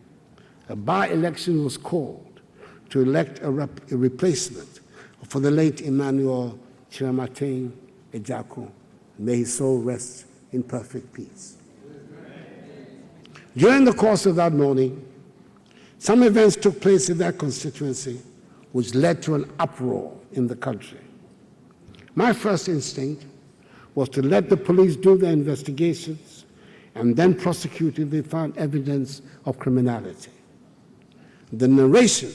a by-election was called to elect a replacement for the late Emmanuel Chiramatin Ejako. May his soul rest in perfect peace. During the course of that morning, some events took place in that constituency which led to an uproar in the country. My first instinct was to let the police do their investigations and then prosecute if they found evidence of criminality. The narration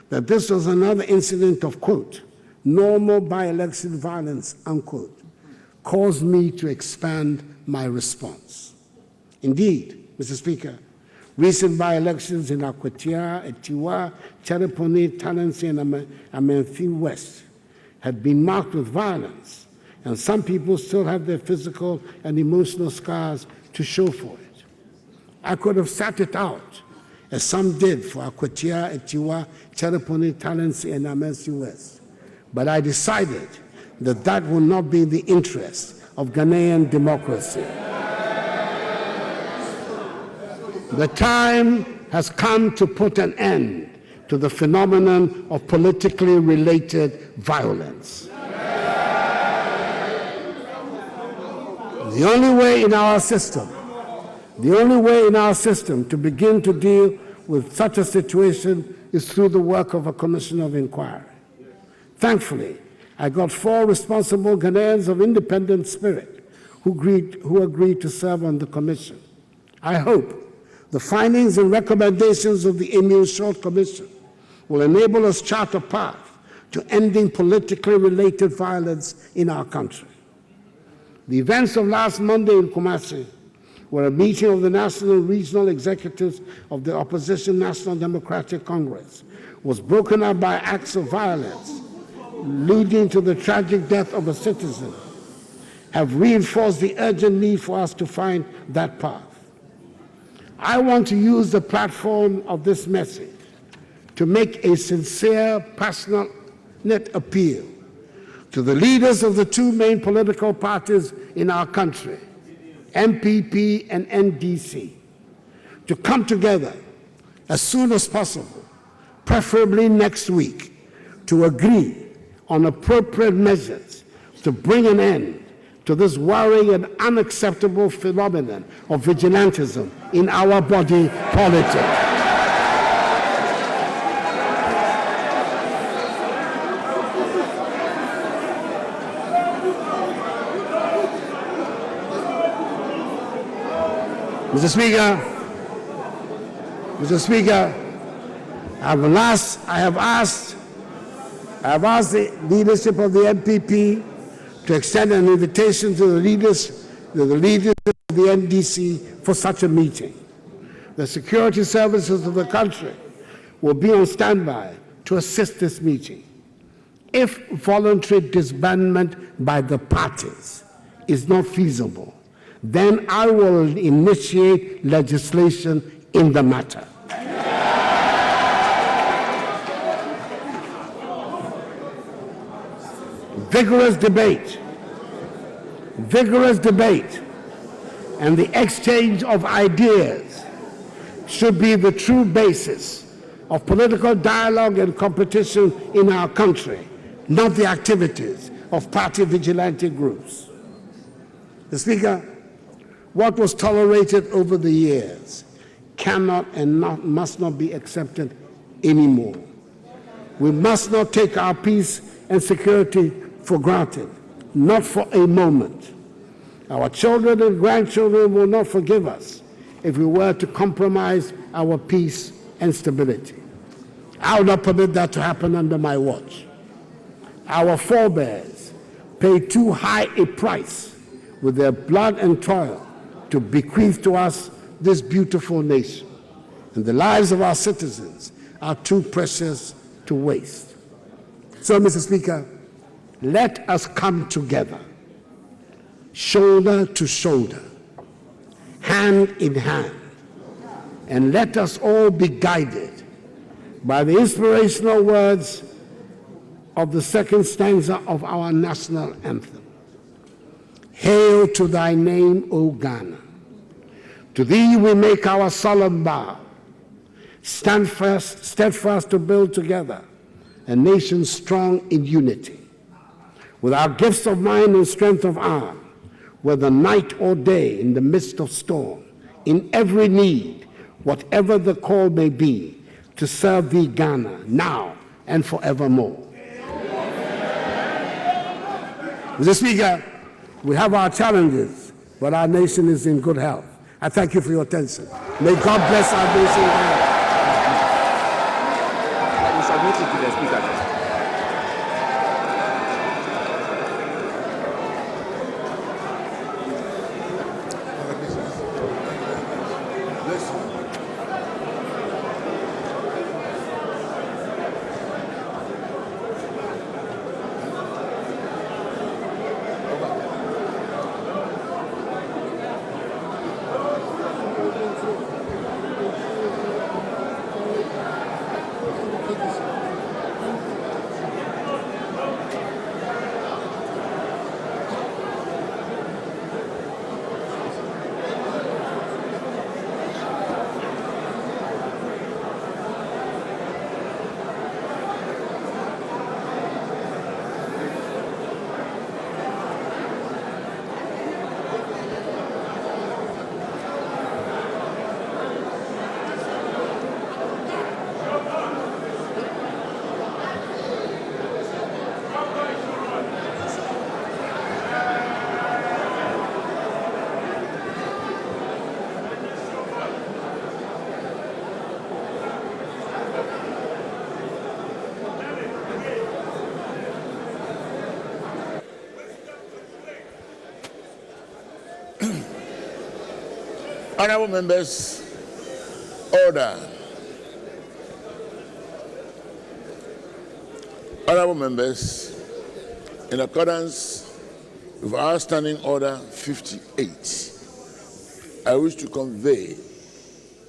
that this was another incident of, quote, normal by-election violence, unquote, caused me to expand my response. Indeed, Mr. Speaker, recent by-elections in Akwatia, Etiwa, Chereponi, Talensi, and Amenfi West have been marked with violence, and some people still have their physical and emotional scars to show for it. I could have sat it out, as some did for Akwatia, Etiwa, Chereponi, Talensi, and Amenfi West, but I decided that that would not be in the interest of Ghanaian democracy. The time has come to put an end to the phenomenon of politically related violence. The only way in our system to begin to deal with such a situation is through the work of a commission of inquiry. Thankfully, I got 4 responsible Ghanaians of independent spirit who agreed to serve on the commission. I hope the findings and recommendations of the Emile Short Commission will enable us chart a path to ending politically related violence in our country. The events of last Monday in Kumasi, where a meeting of the national and regional executives of the opposition National Democratic Congress was broken up by acts of violence, leading to the tragic death of a citizen, have reinforced the urgent need for us to find that path. I want to use the platform of this message to make a sincere, passionate appeal to the leaders of the 2 main political parties in our country, MPP and NDC, to come together as soon as possible, preferably next week, to agree on appropriate measures to bring an end to this worrying and unacceptable phenomenon of vigilantism in our body politic. Mr. Speaker, I have asked the leadership of the MPP to extend an invitation to the leaders of the NDC for such a meeting. The security services of the country will be on standby to assist this meeting. If voluntary disbandment by the parties is not feasible, then I will initiate legislation in the matter. Vigorous debate, and the exchange of ideas should be the true basis of political dialogue and competition in our country, not the activities of party vigilante groups. Mr. Speaker, what was tolerated over the years cannot and must not be accepted anymore. We must not take our peace and security for granted, not for a moment. Our children and grandchildren will not forgive us if we were to compromise our peace and stability. I will not permit that to happen under my watch. Our forebears paid too high a price with their blood and toil to bequeath to us this beautiful nation, and the lives of our citizens are too precious to waste. So, Mr. Speaker, let us come together, shoulder to shoulder, hand in hand, and let us all be guided by the inspirational words of the second stanza of our national anthem. Hail to thy name, O Ghana. To thee we make our solemn vow. Stand fast, steadfast to build together a nation strong in unity. With our gifts of mind and strength of arm, whether night or day, in the midst of storm, in every need, whatever the call may be, to serve thee, Ghana, now and forevermore. Mr. Speaker, we have our challenges, but our nation is in good health. I thank you for your attention. May God bless our nation. it to the Speaker. Honorable members, order. Honorable members, in accordance with our standing order 58, I wish to convey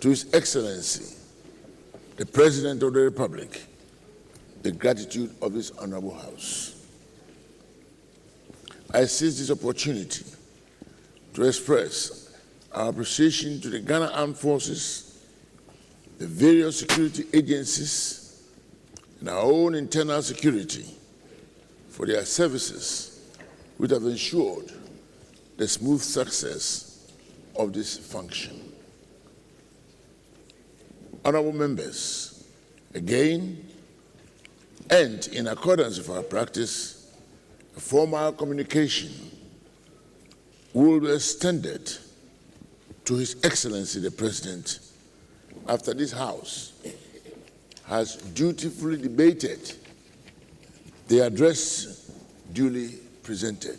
to His Excellency, the President of the Republic, the gratitude of this honorable House. I seize this opportunity to express our appreciation to the Ghana Armed Forces, the various security agencies, and our own internal security for their services which have ensured the smooth success of this function. Honorable members, again, and in accordance with our practice, a formal communication will be extended to His Excellency the President after this House has dutifully debated the address duly presented.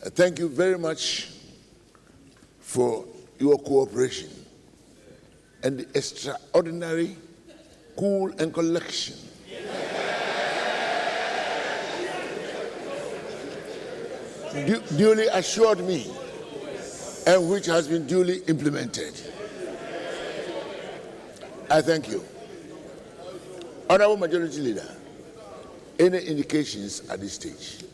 I thank you very much for your cooperation and the extraordinary cool and collection duly assured me and which has been duly implemented. I thank you. Honorable Majority Leader, any indications at this stage?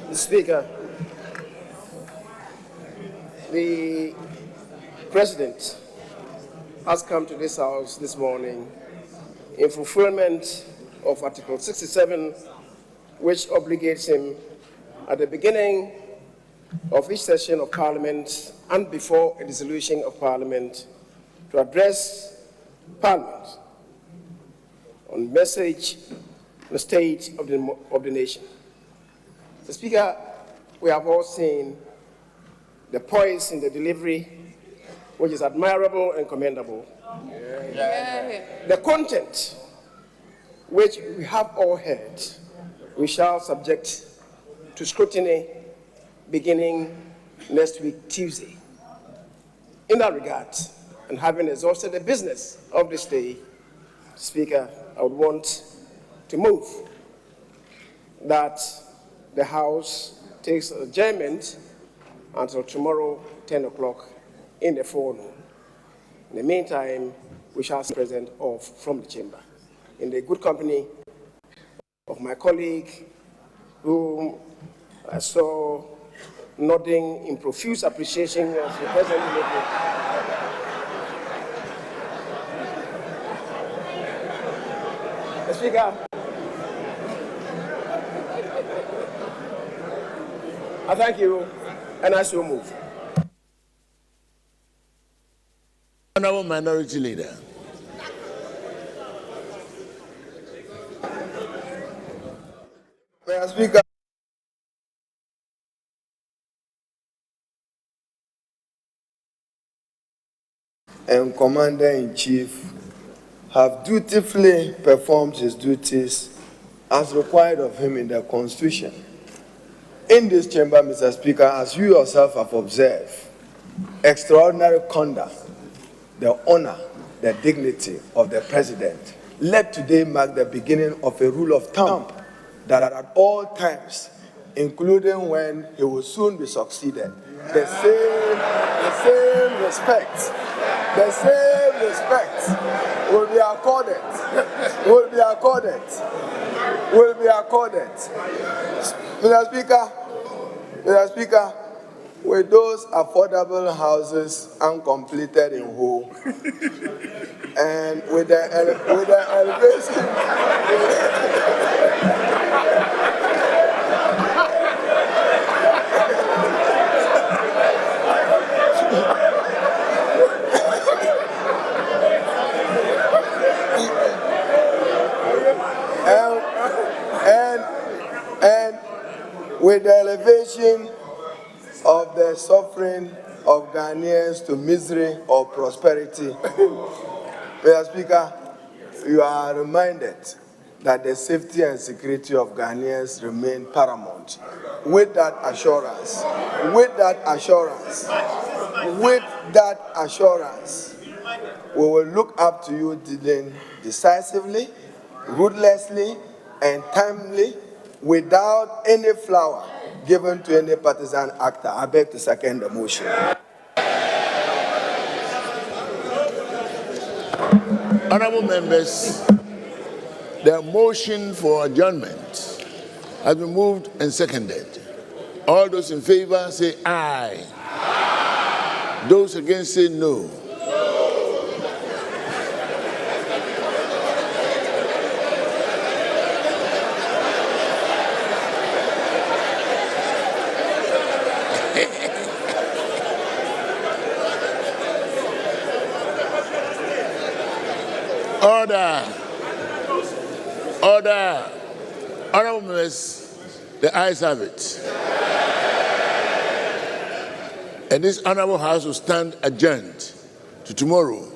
Mr. Speaker, the President has come to this House this morning in fulfillment of Article 67, which obligates him at the beginning of each session of Parliament and before a dissolution of Parliament to address Parliament on message on the state of the nation. Mr. Speaker, we have all seen the poise in the delivery, which is admirable and commendable. The content, which we have all heard, we shall subject to scrutiny beginning next week, Tuesday. In that regard, and having exhausted the business of this day, Speaker, I would want to move that the House takes adjournment until tomorrow, 10 o'clock in the forenoon. In the meantime, we shall be present off from the chamber in the good company of my colleague, whom I saw nodding in profuse appreciation of the President. Speaker, I thank you, and I so move. Honorable Minority Leader. Speaker. and Commander-in-Chief have dutifully performed his duties as required of him in the Constitution. In this chamber, Mr. Speaker, as you yourself have observed, extraordinary conduct, the honor, the dignity of the President, let today mark the beginning of a rule of thumb that at all times, including when he will soon be succeeded, the same respect will be accorded, Mr. Speaker, with those affordable houses uncompleted in whole, and with the elevation, and with the elevation of the suffering of Ghanaians to misery or prosperity, Mr. Speaker, you are reminded that the safety and security of Ghanaians remain paramount. With that assurance, we will look up to you dealing decisively, ruthlessly, and timely, without any flower given to any partisan actor. I beg to second the motion. Honorable members, the motion for adjournment has been moved and seconded. All those in favor say aye. Aye. Those against say no. Order. Honorable members, the ayes have it. And this honorable house will stand adjourned to tomorrow,